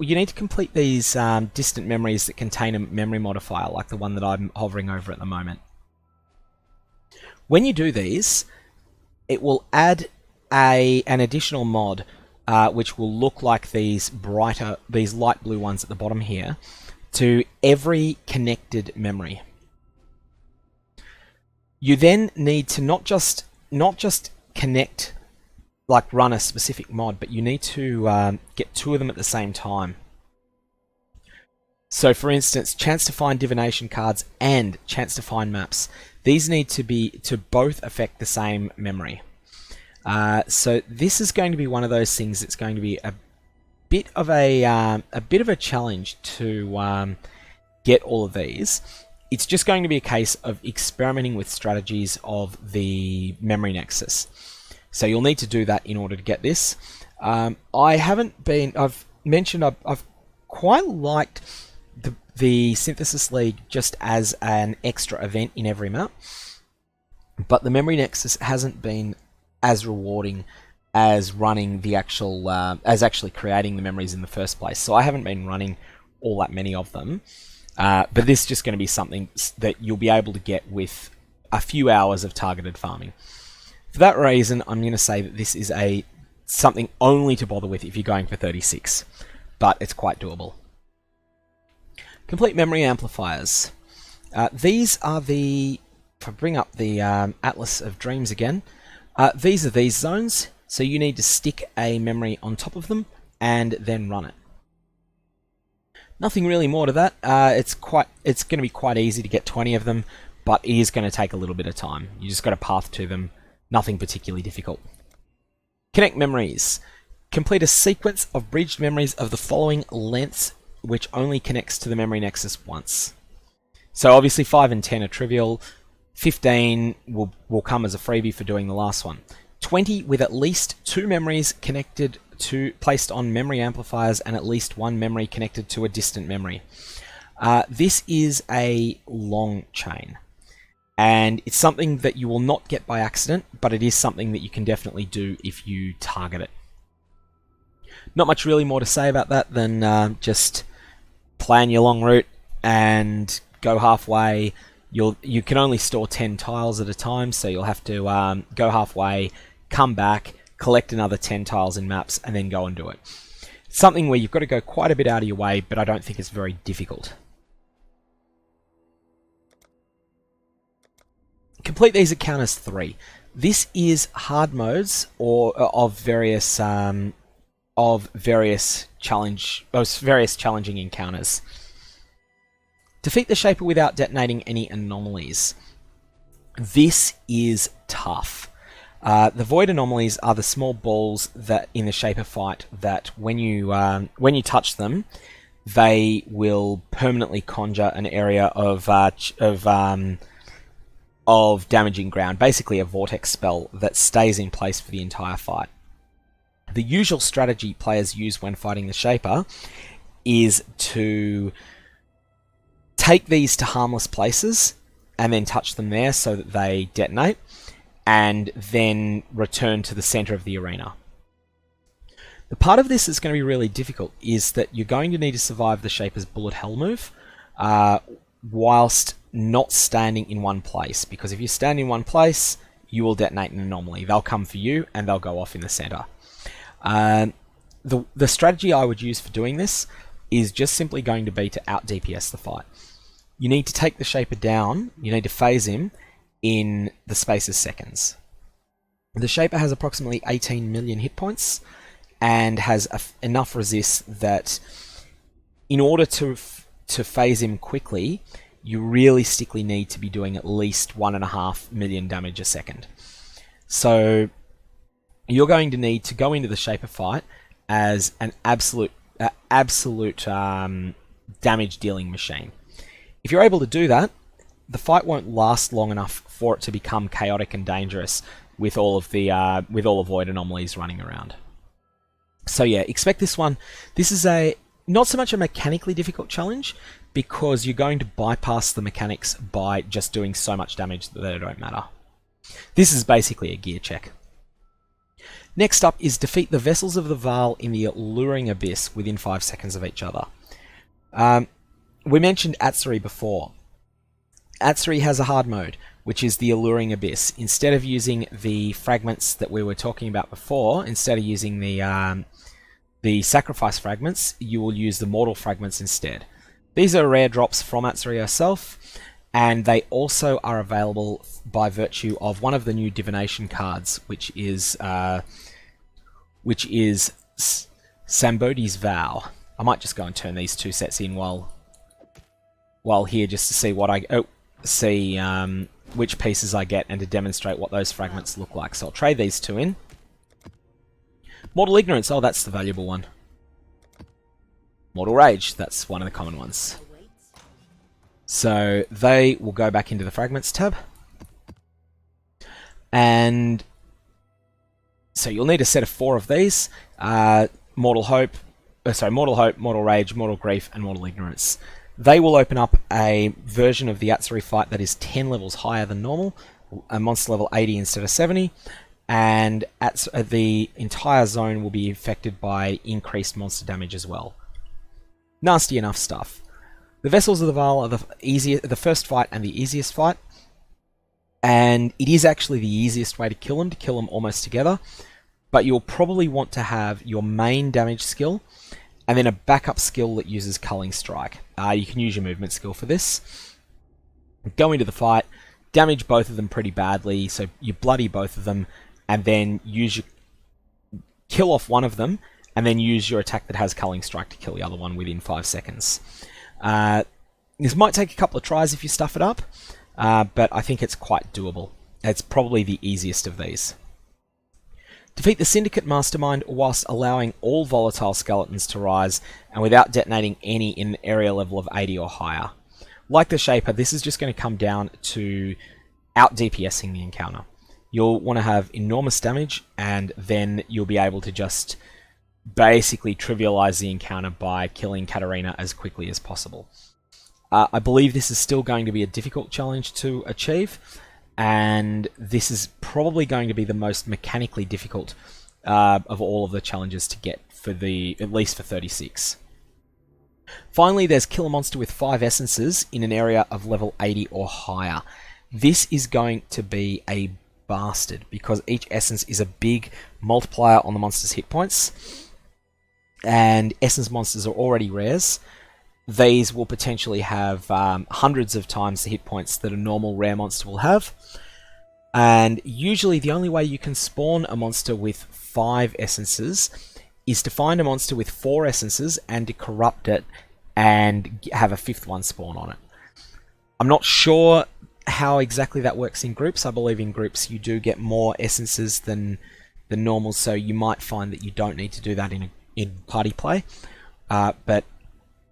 you need to complete these distant memories that contain a memory modifier, like the one that I'm hovering over at the moment. When you do these, it will add an additional mod, which will look like these light blue ones at the bottom here, to every connected memory. You then need to not just connect, like run a specific mod, but you need to get 2 of them at the same time. So for instance, chance to find divination cards and chance to find maps. These need to both affect the same memory. So this is going to be one of those things that's going to be a bit of a challenge to get all of these. It's just going to be a case of experimenting with strategies of the memory nexus. So you'll need to do that in order to get this. I've mentioned I've quite liked the Synthesis League just as an extra event in every map, but the memory nexus hasn't been as rewarding as running the actual as actually creating the memories in the first place. So I haven't been running all that many of them, but this is just going to be something that you'll be able to get with a few hours of targeted farming. For that reason, I'm going to say that this is something only to bother with if you're going for 36, but it's quite doable. Complete memory amplifiers. These are if I bring up the Atlas of Dreams again, these are these zones, so you need to stick a memory on top of them and then run it. Nothing really more to that. It's going to be quite easy to get 20 of them, but it is going to take a little bit of time. You just got to path to them. Nothing particularly difficult. Connect memories. Complete a sequence of bridged memories of the following lengths, which only connects to the memory nexus once. So obviously 5 and 10 are trivial. 15 will come as a freebie for doing the last one. 20 with at least 2 memories placed on memory amplifiers and at least 1 memory connected to a distant memory. This is a long chain, and it's something that you will not get by accident, but it is something that you can definitely do if you target it. Not much really more to say about that than just plan your long route and go halfway. You can only store 10 tiles at a time, so you'll have to go halfway, come back, collect another 10 tiles in maps, and then go and do it. It's something where you've got to go quite a bit out of your way, but I don't think it's very difficult. Complete these at counters 3. This is hard modes of various challenging encounters. Defeat the Shaper without detonating any anomalies. This is tough. The Void anomalies are the small balls that in the Shaper fight that when you touch them, they will permanently conjure an area of damaging ground, basically a vortex spell that stays in place for the entire fight. The usual strategy players use when fighting the Shaper is to take these to harmless places and then touch them there so that they detonate, and then return to the center of the arena. The part of this that's going to be really difficult is that you're going to need to survive the Shaper's bullet hell move whilst not standing in one place, because if you stand in one place, you will detonate an anomaly. They'll come for you and they'll go off in the center. The strategy I would use for doing this is just simply going to be to out DPS the fight. You need to take the Shaper down, you need to phase him in the space of seconds. The Shaper has approximately 18 million hit points and has enough resist that in order to phase him quickly, you realistically need to be doing at least 1.5 million damage a second. So you're going to need to go into the Shaper fight as an absolute damage dealing machine. If you're able to do that, the fight won't last long enough for it to become chaotic and dangerous with all of the Void anomalies running around. So yeah, expect this one. This is not so much a mechanically difficult challenge, because you're going to bypass the mechanics by just doing so much damage that they don't matter. This is basically a gear check. Next up is defeat the Vessels of the Vaal in the Alluring Abyss within 5 seconds of each other. We mentioned Atsuri before. Atsuri has a hard mode, which is the Alluring Abyss. Instead of using the fragments that we were talking about before, instead of using the sacrifice fragments, you will use the mortal fragments instead. These are rare drops from Atsuri herself, and they also are available by virtue of one of the new divination cards, which is Sambodi's Vow. I might just go and turn these two sets in while here, just to see what which pieces I get and to demonstrate what those fragments look like. So I'll trade these two in. Mortal Ignorance, oh, that's the valuable one. Mortal Rage, that's one of the common ones. So they will go back into the Fragments tab. And so you'll need a set of 4 of these. Mortal Hope, Mortal Rage, Mortal Grief, and Mortal Ignorance. They will open up a version of the Atsuri fight that is 10 levels higher than normal, a monster level 80 instead of 70, and the entire zone will be affected by increased monster damage as well. Nasty enough stuff. The Vessels of the Vaal are the first fight and the easiest fight, and it is actually the easiest way to kill them almost together, but you'll probably want to have your main damage skill and then a backup skill that uses Culling Strike. You can use your movement skill for this. Go into the fight, damage both of them pretty badly, so you bloody both of them, and then kill off one of them, and then use your attack that has Culling Strike to kill the other one within 5 seconds. This might take a couple of tries if you stuff it up, but I think it's quite doable. It's probably the easiest of these. Defeat the Syndicate Mastermind whilst allowing all volatile skeletons to rise and without detonating any in an area level of 80 or higher. Like the Shaper, this is just going to come down to out DPSing the encounter. You'll want to have enormous damage, and then you'll be able to just basically trivialize the encounter by killing Katarina as quickly as possible. I believe this is still going to be a difficult challenge to achieve, and this is probably going to be the most mechanically difficult of all of the challenges to get for at least for 36. Finally, there's kill a monster with 5 essences in an area of level 80 or higher. This is going to be a bastard because each essence is a big multiplier on the monster's hit points, and essence monsters are already rares. These will potentially have hundreds of times the hit points that a normal rare monster will have. And usually the only way you can spawn a monster with 5 essences is to find a monster with 4 essences and to corrupt it and have a 5th one spawn on it. I'm not sure how exactly that works in groups. I believe in groups you do get more essences than normal, so you might find that you don't need to do that in party play. But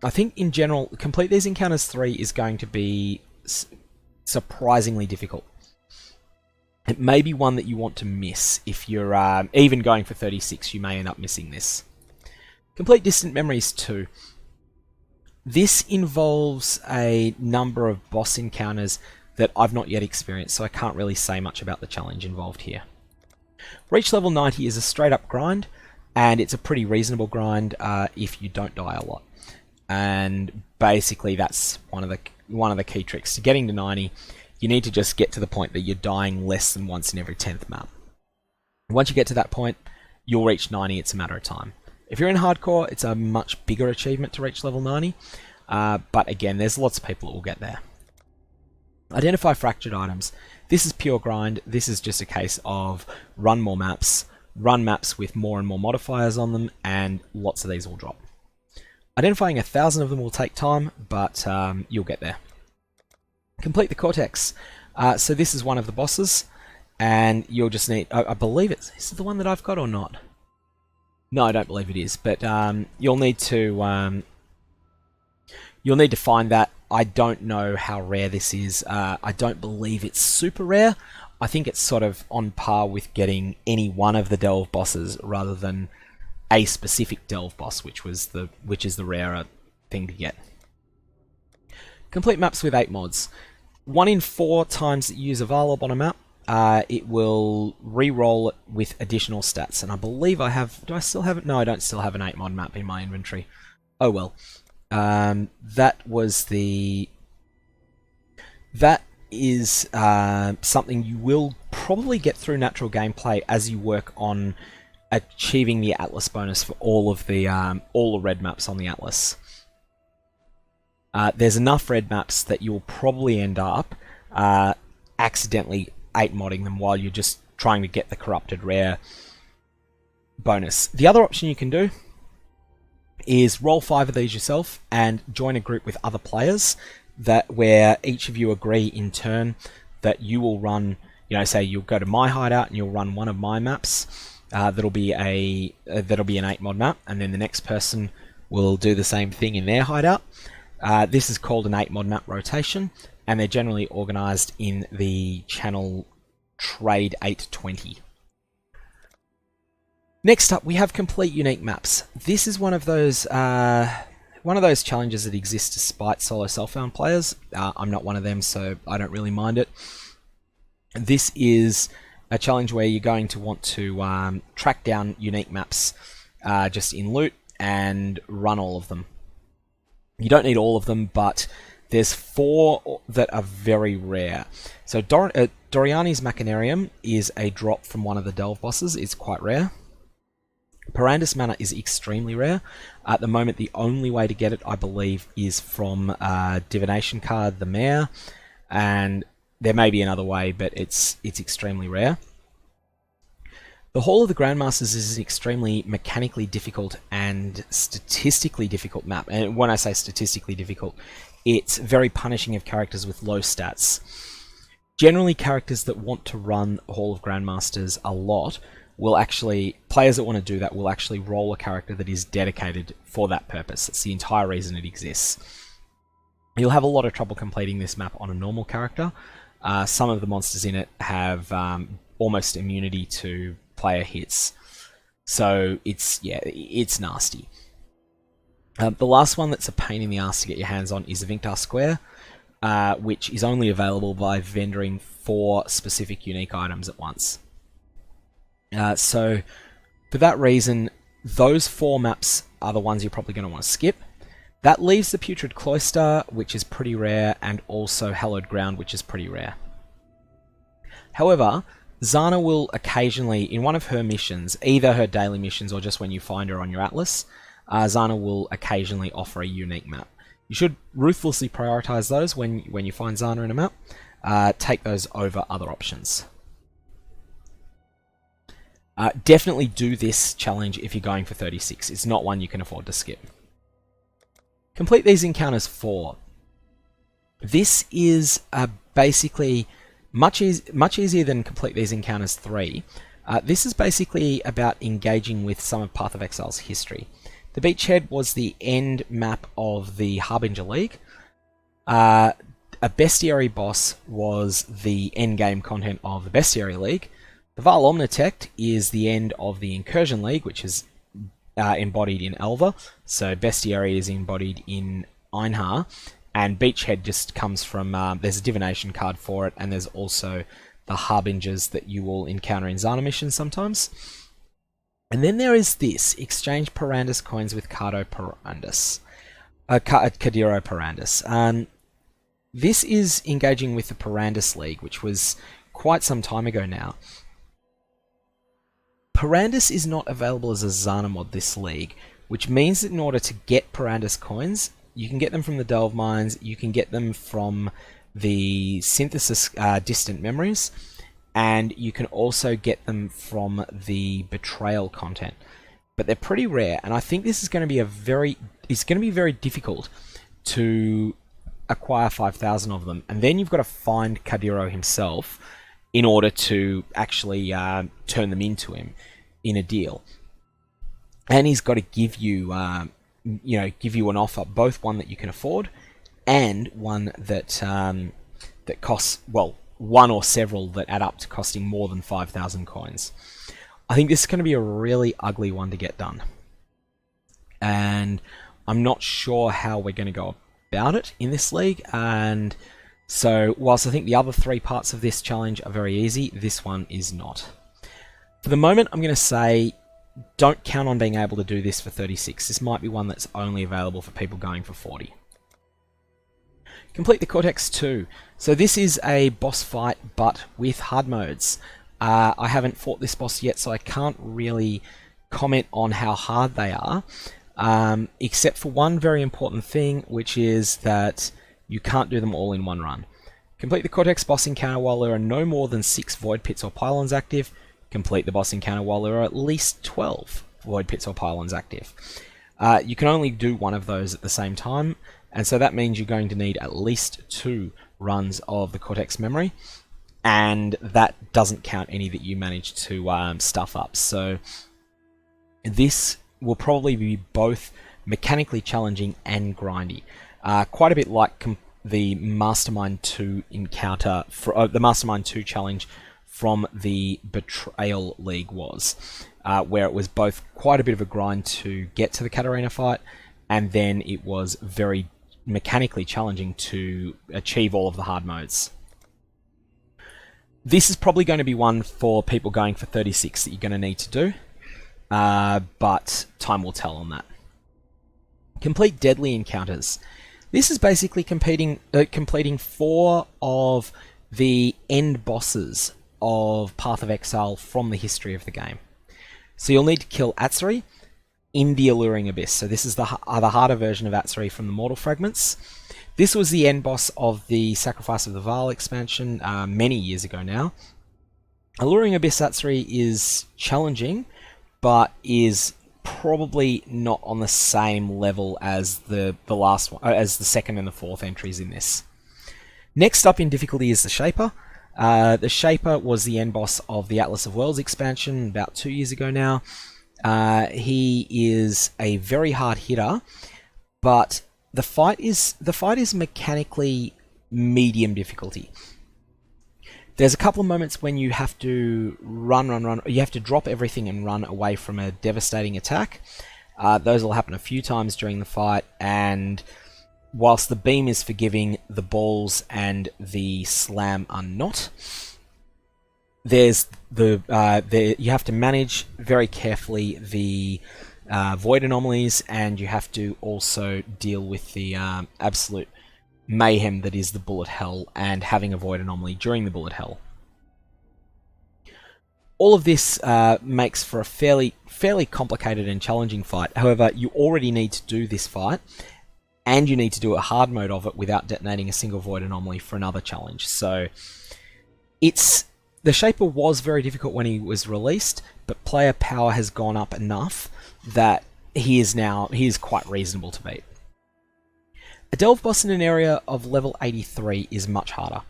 I think in general, complete these encounters 3 is going to be surprisingly difficult. It may be one that you want to miss. If you're even going for 36, you may end up missing this. Complete Distant Memories 2. This involves a number of boss encounters that I've not yet experienced, so I can't really say much about the challenge involved here. Reach level 90 is a straight up grind, and it's a pretty reasonable grind if you don't die a lot. And basically that's one of the key tricks to getting to 90. You need to just get to the point that you're dying less than once in every 10th map. Once you get to that point, you'll reach 90. It's a matter of time. If you're in hardcore, it's a much bigger achievement to reach level 90, but again, there's lots of people that will get there. Identify fractured items. This is pure grind. This is just a case of run more maps, run maps with more and more modifiers on them, and lots of these will drop. Identifying 1,000 of them will take time, but you'll get there. Complete the Cortex. So this is one of the bosses, and you'll just need... I believe is it the one that I've got or not? No, I don't believe it is, but you'll need to find that. I don't know how rare this is. I don't believe it's super rare. I think it's sort of on par with getting any one of the Delve bosses rather than a specific Delve boss, which is the rarer thing to get. Complete maps with 8 mods. 1 in 4 times that you use a Varlob on a map, it will re-roll it with additional stats. And I believe I have... Do I still have it? No, I don't still have an 8 mod map in my inventory. Oh well. That was the... That is something you will probably get through natural gameplay as you work on achieving the Atlas bonus for all the red maps on the Atlas. There's enough red maps that you'll probably end up accidentally 8-modding them while you're just trying to get the corrupted rare bonus. The other option you can do is roll 5 of these yourself and join a group with other players where each of you agree in turn that you will run, say you'll go to my hideout and you'll run one of my maps. That'll be an 8 mod map, and then the next person will do the same thing in their hideout. This is called an 8 mod map rotation, and they're generally organized in the channel Trade 820. Next up, we have complete unique maps. This is one of those challenges that exist despite solo self-found players. I'm not one of them, so I don't really mind it. This is a challenge where you're going to want to track down unique maps just in loot and run all of them. You don't need all of them, but there's 4 that are very rare. So Doriani's Machinarium is a drop from one of the Delve bosses. It's quite rare. Parandus Manor is extremely rare. At the moment, the only way to get it, I believe, is from Divination card, the Mayor, and there may be another way, but it's extremely rare. The Hall of the Grandmasters is an extremely mechanically difficult and statistically difficult map. And when I say statistically difficult, it's very punishing of characters with low stats. Generally, characters that want to run Hall of Grandmasters a lot will actually, players that want to do that will actually roll a character that is dedicated for that purpose. That's the entire reason it exists. You'll have a lot of trouble completing this map on a normal character. Some of the monsters in it have almost immunity to player hits. So it's nasty. The last one that's a pain in the ass to get your hands on is the Vinctar Square, which is only available by vendoring 4 specific unique items at once. So for that reason, those 4 maps are the ones you're probably going to want to skip. That leaves the Putrid Cloister, which is pretty rare, and also Hallowed Ground, which is pretty rare. However, Zana will occasionally, in one of her missions, either her daily missions or just when you find her on your Atlas, Zana will occasionally offer a unique map. You should ruthlessly prioritize those when you find Zana in a map. Take those over other options. Definitely do this challenge if you're going for 36. It's not one you can afford to skip. Complete these encounters 4. This is basically much easier than complete these encounters 3. This is basically about engaging with some of Path of Exile's history. The Beachhead was the end map of the Harbinger League. A Bestiary boss was the end game content of the Bestiary League. The Val Omnitect is the end of the Incursion League, which is embodied in Elva. So Bestiary is embodied in Einhar, and Beachhead just comes from, there's a divination card for it, and there's also the Harbingers that you will encounter in Zana missions sometimes. And then there is this, exchange Parandus coins with Cadiro Parandus. This is engaging with the Parandus League, which was quite some time ago now. Parandus is not available as a Zana mod this league, which means that in order to get Parandus coins, you can get them from the Delve Mines, you can get them from the Synthesis Distant Memories, and you can also get them from the Betrayal content. But they're pretty rare, and I think this is going to be very difficult to acquire 5,000 of them, and then you've got to find Cadiro himself in order to actually turn them into him in a deal. And he's got to give you, give you an offer, both one that you can afford and one that that costs, well, one or several that add up to costing more than 5,000 coins. I think this is going to be a really ugly one to get done, and I'm not sure how we're going to go about it in this league, and So whilst I think the other 3 parts of this challenge are very easy, this one is not. For the moment, I'm going to say don't count on being able to do this for 36. This might be one that's only available for people going for 40. Complete the Cortex 2. So this is a boss fight, but with hard modes. I haven't fought this boss yet, so I can't really comment on how hard they are, except for one very important thing, which is that you can't do them all in one run. Complete the Cortex boss encounter while there are no more than 6 void pits or pylons active. Complete the boss encounter while there are at least 12 void pits or pylons active. You can only do one of those at the same time, and so that means you're going to need at least 2 runs of the Cortex memory, and that doesn't count any that you manage to stuff up. So this will probably be both mechanically challenging and grindy. Quite a bit like the Mastermind 2 encounter, the Mastermind 2 challenge from the Betrayal League was, where it was both quite a bit of a grind to get to the Katarina fight, and then it was very mechanically challenging to achieve all of the hard modes. This is probably going to be one for people going for 36 that you're going to need to do, but time will tell on that. Complete Deadly Encounters. This is basically completing 4 of the end bosses of Path of Exile from the history of the game. So you'll need to kill Atsuri in the Alluring Abyss. So this is the harder version of Atsuri from the Mortal Fragments. This was the end boss of the Sacrifice of the Vaal expansion many years ago now. Alluring Abyss Atsuri is challenging, but is probably not on the same level as the last one, as the second and the fourth entries in this. Next up in difficulty is the Shaper. The Shaper was the end boss of the Atlas of Worlds expansion about 2 years ago now. He is a very hard hitter, but the fight is mechanically medium difficulty. There's a couple of moments when you have to run. You have to drop everything and run away from a devastating attack. Those will happen a few times during the fight, and whilst the beam is forgiving, the balls and the slam are not. There's you have to manage very carefully the void anomalies, and you have to also deal with the absolute mayhem that is the bullet hell and having a void anomaly during the bullet hell. All of this makes for a fairly complicated and challenging fight. However, you already need to do this fight, and you need to do a hard mode of it without detonating a single void anomaly for another challenge. So the Shaper was very difficult when he was released, but player power has gone up enough that he is quite reasonable to beat. A Delve boss in an area of level 83 is much harder.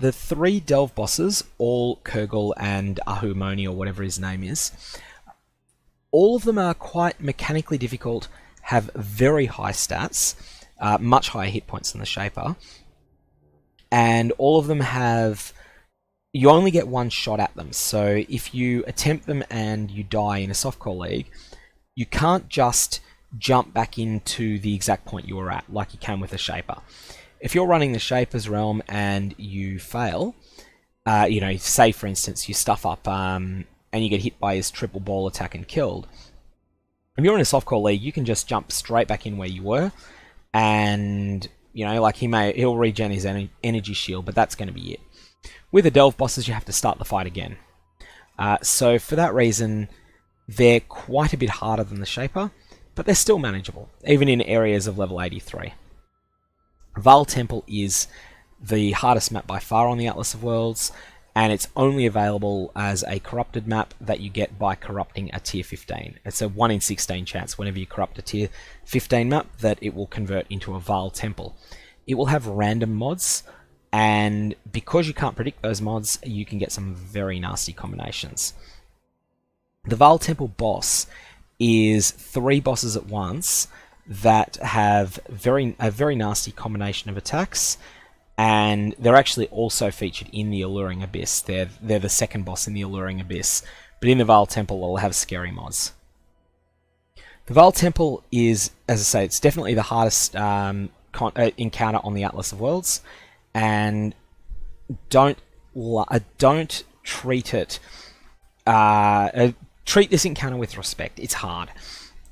The 3 Delve bosses, all Kurgle and Ahumoni, or whatever his name is, all of them are quite mechanically difficult, have very high stats, much higher hit points than the Shaper, and all of them you only get one shot at them. So if you attempt them and you die in a softcore league, you can't just jump back into the exact point you were at like you can with a Shaper. If you're running the Shaper's realm and you fail, say for instance you stuff up and you get hit by his triple ball attack and killed, if you're in a softcore league, you can just jump straight back in where you were, and he'll regen his energy shield, but that's going to be it. With the Delve bosses, you have to start the fight again. So for that reason, they're quite a bit harder than the Shaper, but they're still manageable, even in areas of level 83. Vaal Temple is the hardest map by far on the Atlas of Worlds, and it's only available as a corrupted map that you get by corrupting a tier 15. It's a 1 in 16 chance whenever you corrupt a tier 15 map that it will convert into a Vaal Temple. It will have random mods, and because you can't predict those mods, you can get some very nasty combinations. The Vaal Temple boss is 3 bosses at once that have a very nasty combination of attacks, and they're actually also featured in the Alluring Abyss. They're the second boss in the Alluring Abyss, but in the Vaal Temple they'll have scary mods. The Vaal Temple is, as I say, it's definitely the hardest encounter on the Atlas of Worlds, and don't treat it treat this encounter with respect. It's hard.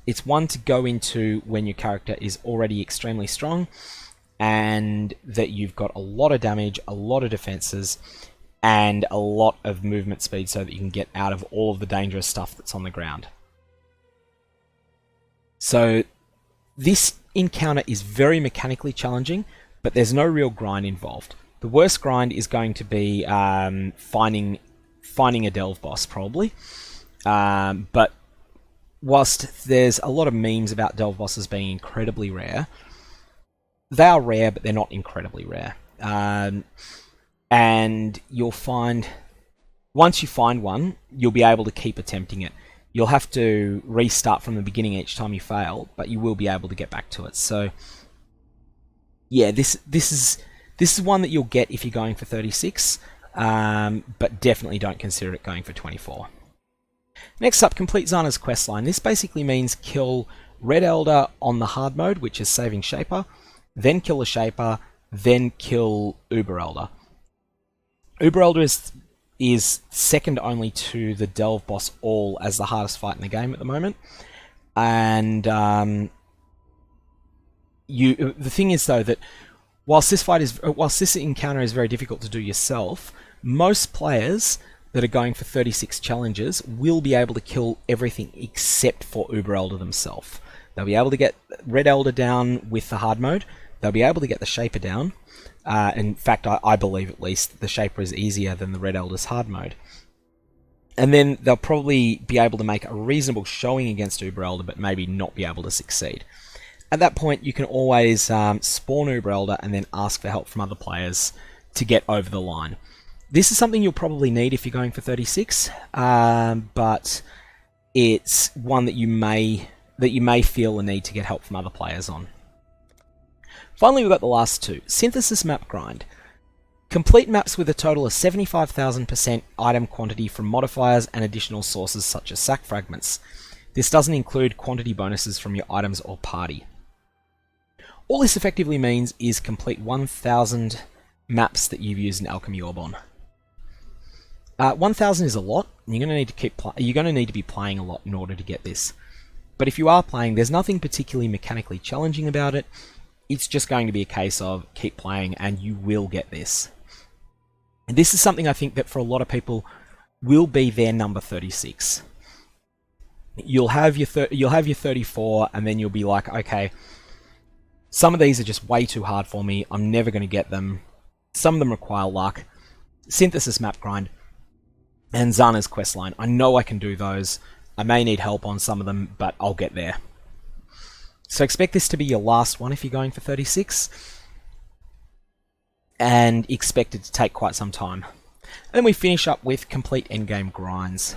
It's one to go into when your character is already extremely strong and that you've got a lot of damage, a lot of defenses, and a lot of movement speed so that you can get out of all of the dangerous stuff that's on the ground. So this encounter is very mechanically challenging, but there's no real grind involved. The worst grind is going to be finding a delve boss, probably. But whilst there's a lot of memes about delve bosses being incredibly rare, they are rare, but they're not incredibly rare. And you'll find, once you find one, you'll be able to keep attempting it. You'll have to restart from the beginning each time you fail, but you will be able to get back to it. So, yeah, this is one that you'll get if you're going for 36, but definitely don't consider it going for 24. Next up, complete Zana's questline. This basically means kill Red Elder on the hard mode, which is saving Shaper, then kill the Shaper, then kill Uber Elder. Uber Elder is second only to the Delve boss All as the hardest fight in the game at the moment. And the thing is though that whilst this encounter is very difficult to do yourself, most players that are going for 36 challenges will be able to kill everything except for Uber Elder themselves. They'll be able to get Red Elder down with the hard mode. They'll be able to get the Shaper down. In fact, I believe at least the Shaper is easier than the Red Elder's hard mode. And then they'll probably be able to make a reasonable showing against Uber Elder, but maybe not be able to succeed. At that point, you can always spawn Uber Elder and then ask for help from other players to get over the line. This is something you'll probably need if you're going for 36, but it's one that you may feel the need to get help from other players on. Finally, we've got the last two. Synthesis Map Grind. Complete maps with a total of 75,000% item quantity from modifiers and additional sources such as sack fragments. This doesn't include quantity bonuses from your items or party. All this effectively means is complete 1,000 maps that you've used in Alchemy Orbon. 1,000 is a lot. You're going to need to be playing a lot in order to get this. But if you are playing, there's nothing particularly mechanically challenging about it. It's just going to be a case of keep playing and you will get this. And this is something I think that for a lot of people will be their number 36. You'll have your 34 and then you'll be like, okay, some of these are just way too hard for me. I'm never going to get them. Some of them require luck. Synthesis Map Grind and Zana's questline. I know I can do those. I may need help on some of them, but I'll get there. So expect this to be your last one if you're going for 36, and expect it to take quite some time. And then we finish up with complete endgame grinds.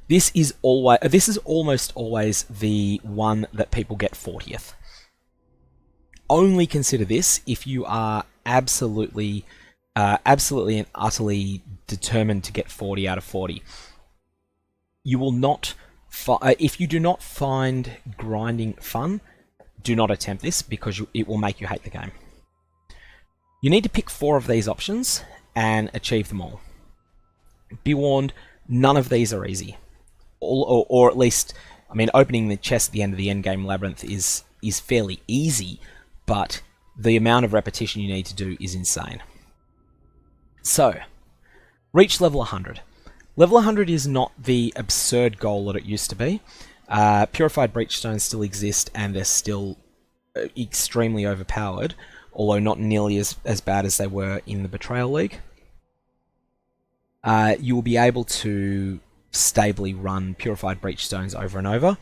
This is almost always the one that people get 40th. Only consider this if you are absolutely and utterly determined to get 40 out of 40. You will not. If you do not find grinding fun, do not attempt this because it will make you hate the game. You need to pick 4 of these options and achieve them all. Be warned, none of these are easy. Or at least, I mean, opening the chest at the end of the endgame labyrinth is fairly easy, but the amount of repetition you need to do is insane. So, reach level 100. Level 100 is not the absurd goal that it used to be. Purified Breachstones still exist and they're still extremely overpowered, although not nearly as bad as they were in the Betrayal League. You will be able to stably run Purified Breachstones over and over,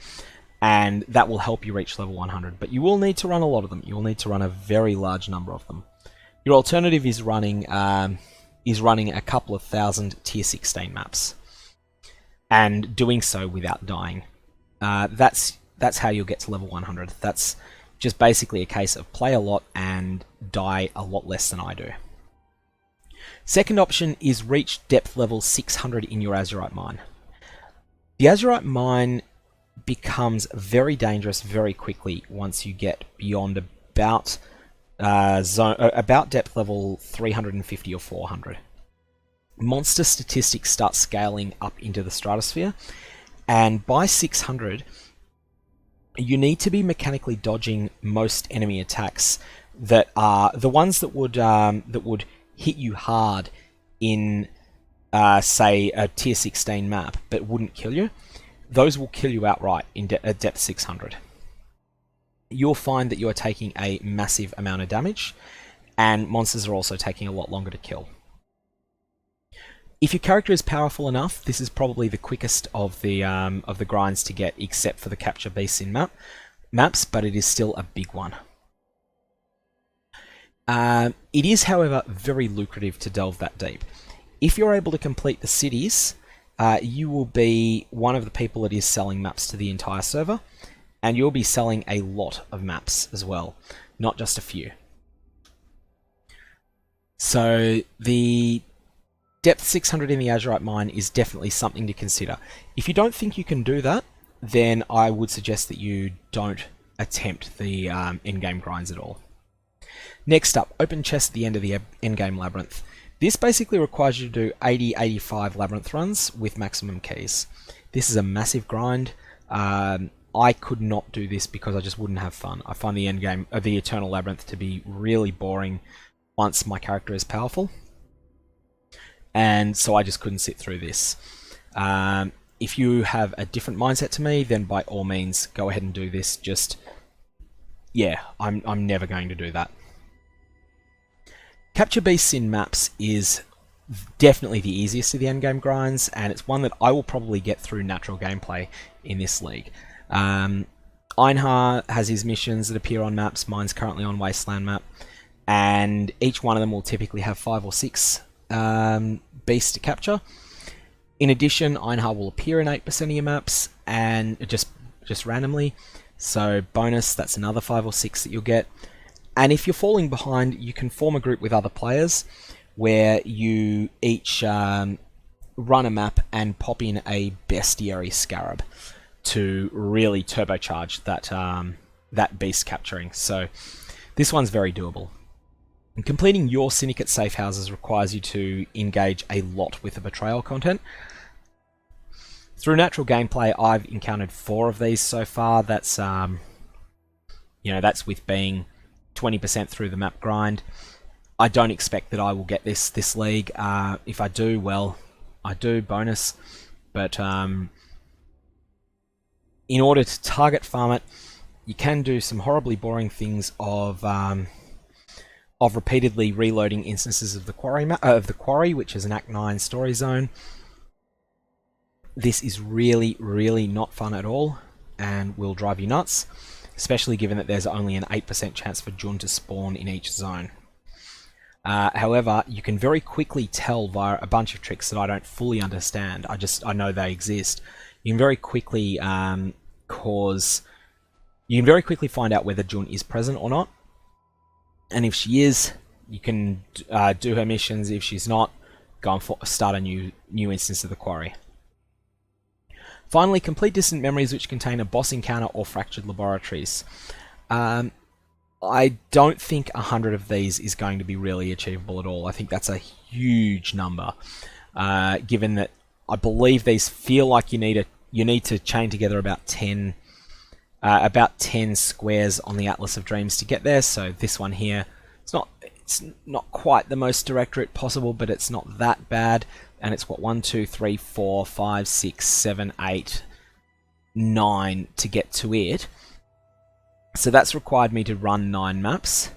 and that will help you reach level 100, but you will need to run a lot of them. You will need to run a very large number of them. Your alternative is running a couple of thousand tier 16 maps, and doing so without dying. That's how you'll get to level 100. That's just basically a case of play a lot and die a lot less than I do. Second option is reach depth level 600 in your Azurite Mine. The Azurite Mine becomes very dangerous very quickly once you get beyond about about depth level 350 or 400. Monster statistics start scaling up into the stratosphere, and by 600, you need to be mechanically dodging most enemy attacks that are the ones that would hit you hard in, say, a tier 16 map, but wouldn't kill you. Those will kill you outright at depth 600. You'll find that you are taking a massive amount of damage, and monsters are also taking a lot longer to kill. If your character is powerful enough, this is probably the quickest of the grinds to get, except for the capture beasts in maps, but it is still a big one. It is, however, very lucrative to delve that deep. If you're able to complete the cities, you will be one of the people that is selling maps to the entire server, and you'll be selling a lot of maps as well, not just a few. So the depth 600 in the Azurite Mine is definitely something to consider. If you don't think you can do that, then I would suggest that you don't attempt the endgame grinds at all. Next up, open chest at the end of the endgame labyrinth. This basically requires you to do 80-85 labyrinth runs with maximum keys. This is a massive grind. I could not do this because I just wouldn't have fun. I find the endgame, the Eternal Labyrinth, to be really boring once my character is powerful, and so I just couldn't sit through this. If you have a different mindset to me, then by all means go ahead and do this. Just, yeah, I'm never going to do that. Capture beasts in maps is definitely the easiest of the endgame grinds, and it's one that I will probably get through natural gameplay in this league. Einhar has his missions that appear on maps. Mine's currently on Wasteland map, and each one of them will typically have 5 or 6 beasts to capture. In addition, Einhar will appear in 8% of your maps, and just randomly. So bonus, that's another 5 or 6 that you'll get. And if you're falling behind, you can form a group with other players where you each run a map and pop in a bestiary scarab to really turbocharge that beast capturing. So this one's very doable. And completing your syndicate safe houses requires you to engage a lot with the betrayal content. Through natural gameplay, I've encountered 4 of these so far. That's that's with being 20% through the map grind. I don't expect that I will get this league. If I do, well, I do, bonus. But in order to target farm it, you can do some horribly boring things of repeatedly reloading instances of the quarry, which is an Act 9 story zone. This is really, really not fun at all, and will drive you nuts, especially given that there's only an 8% chance for Jun to spawn in each zone. However, you can very quickly tell via a bunch of tricks that I don't fully understand. I know they exist. You can very quickly find out whether Jun is present or not. And if she is, you can do her missions. If she's not, go and start a new instance of the quarry. Finally, complete distant memories which contain a boss encounter or fractured laboratories. I don't think 100 of these is going to be really achievable at all. I think that's a huge number, given that I believe these feel like you need to chain together about 10 squares on the Atlas of Dreams to get there. So this one here, it's not quite the most direct route possible, but it's not that bad. And it's what, 1, 2, 3, 4, 5, 6, 7, 8, 9 to get to it. So that's required me to run 9 maps.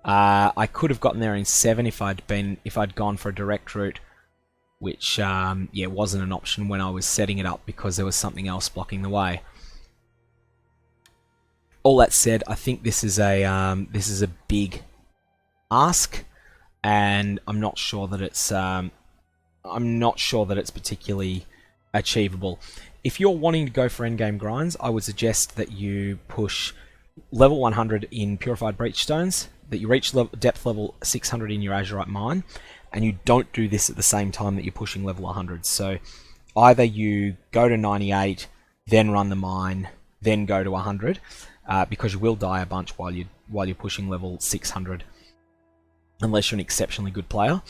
I could have gotten there in 7 if I'd gone for a direct route, which wasn't an option when I was setting it up because there was something else blocking the way. All that said, I think this is a big ask, and I'm not sure that it's particularly achievable. If you're wanting to go for endgame grinds, I would suggest that you push level 100 in Purified Breachstones, that you reach depth level 600 in your Azurite Mine, and you don't do this at the same time that you're pushing level 100. So either you go to 98, then run the mine, then go to 100, because you will die a bunch while you're pushing level 600, unless you're an exceptionally good player.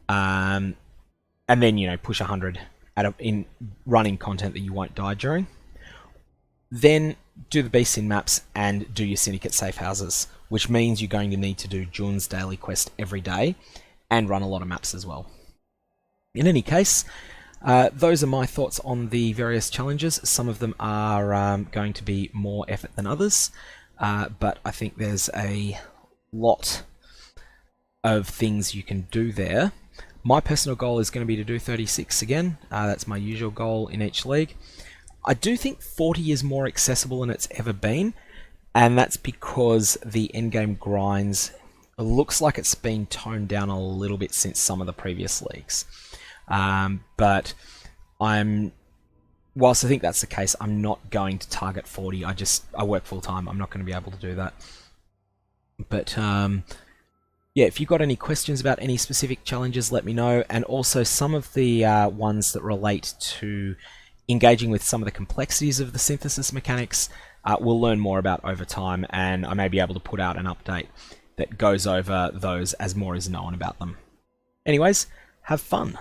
And then push 100 in running content that you won't die during. Then do the beast sin maps and do your syndicate safe houses, which means you're going to need to do Jun's daily quest every day and run a lot of maps as well. In any case, those are my thoughts on the various challenges. Some of them are going to be more effort than others, but I think there's a lot of things you can do there. My personal goal is going to be to do 36 again. That's my usual goal in each league. I do think 40 is more accessible than it's ever been, and that's because the endgame grinds looks like it's been toned down a little bit since some of the previous leagues. But whilst I think that's the case, I'm not going to target 40. I work full time. I'm not going to be able to do that. But yeah, if you've got any questions about any specific challenges, let me know. And also some of the ones that relate to engaging with some of the complexities of the synthesis mechanics, we'll learn more about over time, and I may be able to put out an update that goes over those as more is known about them. Anyways, have fun.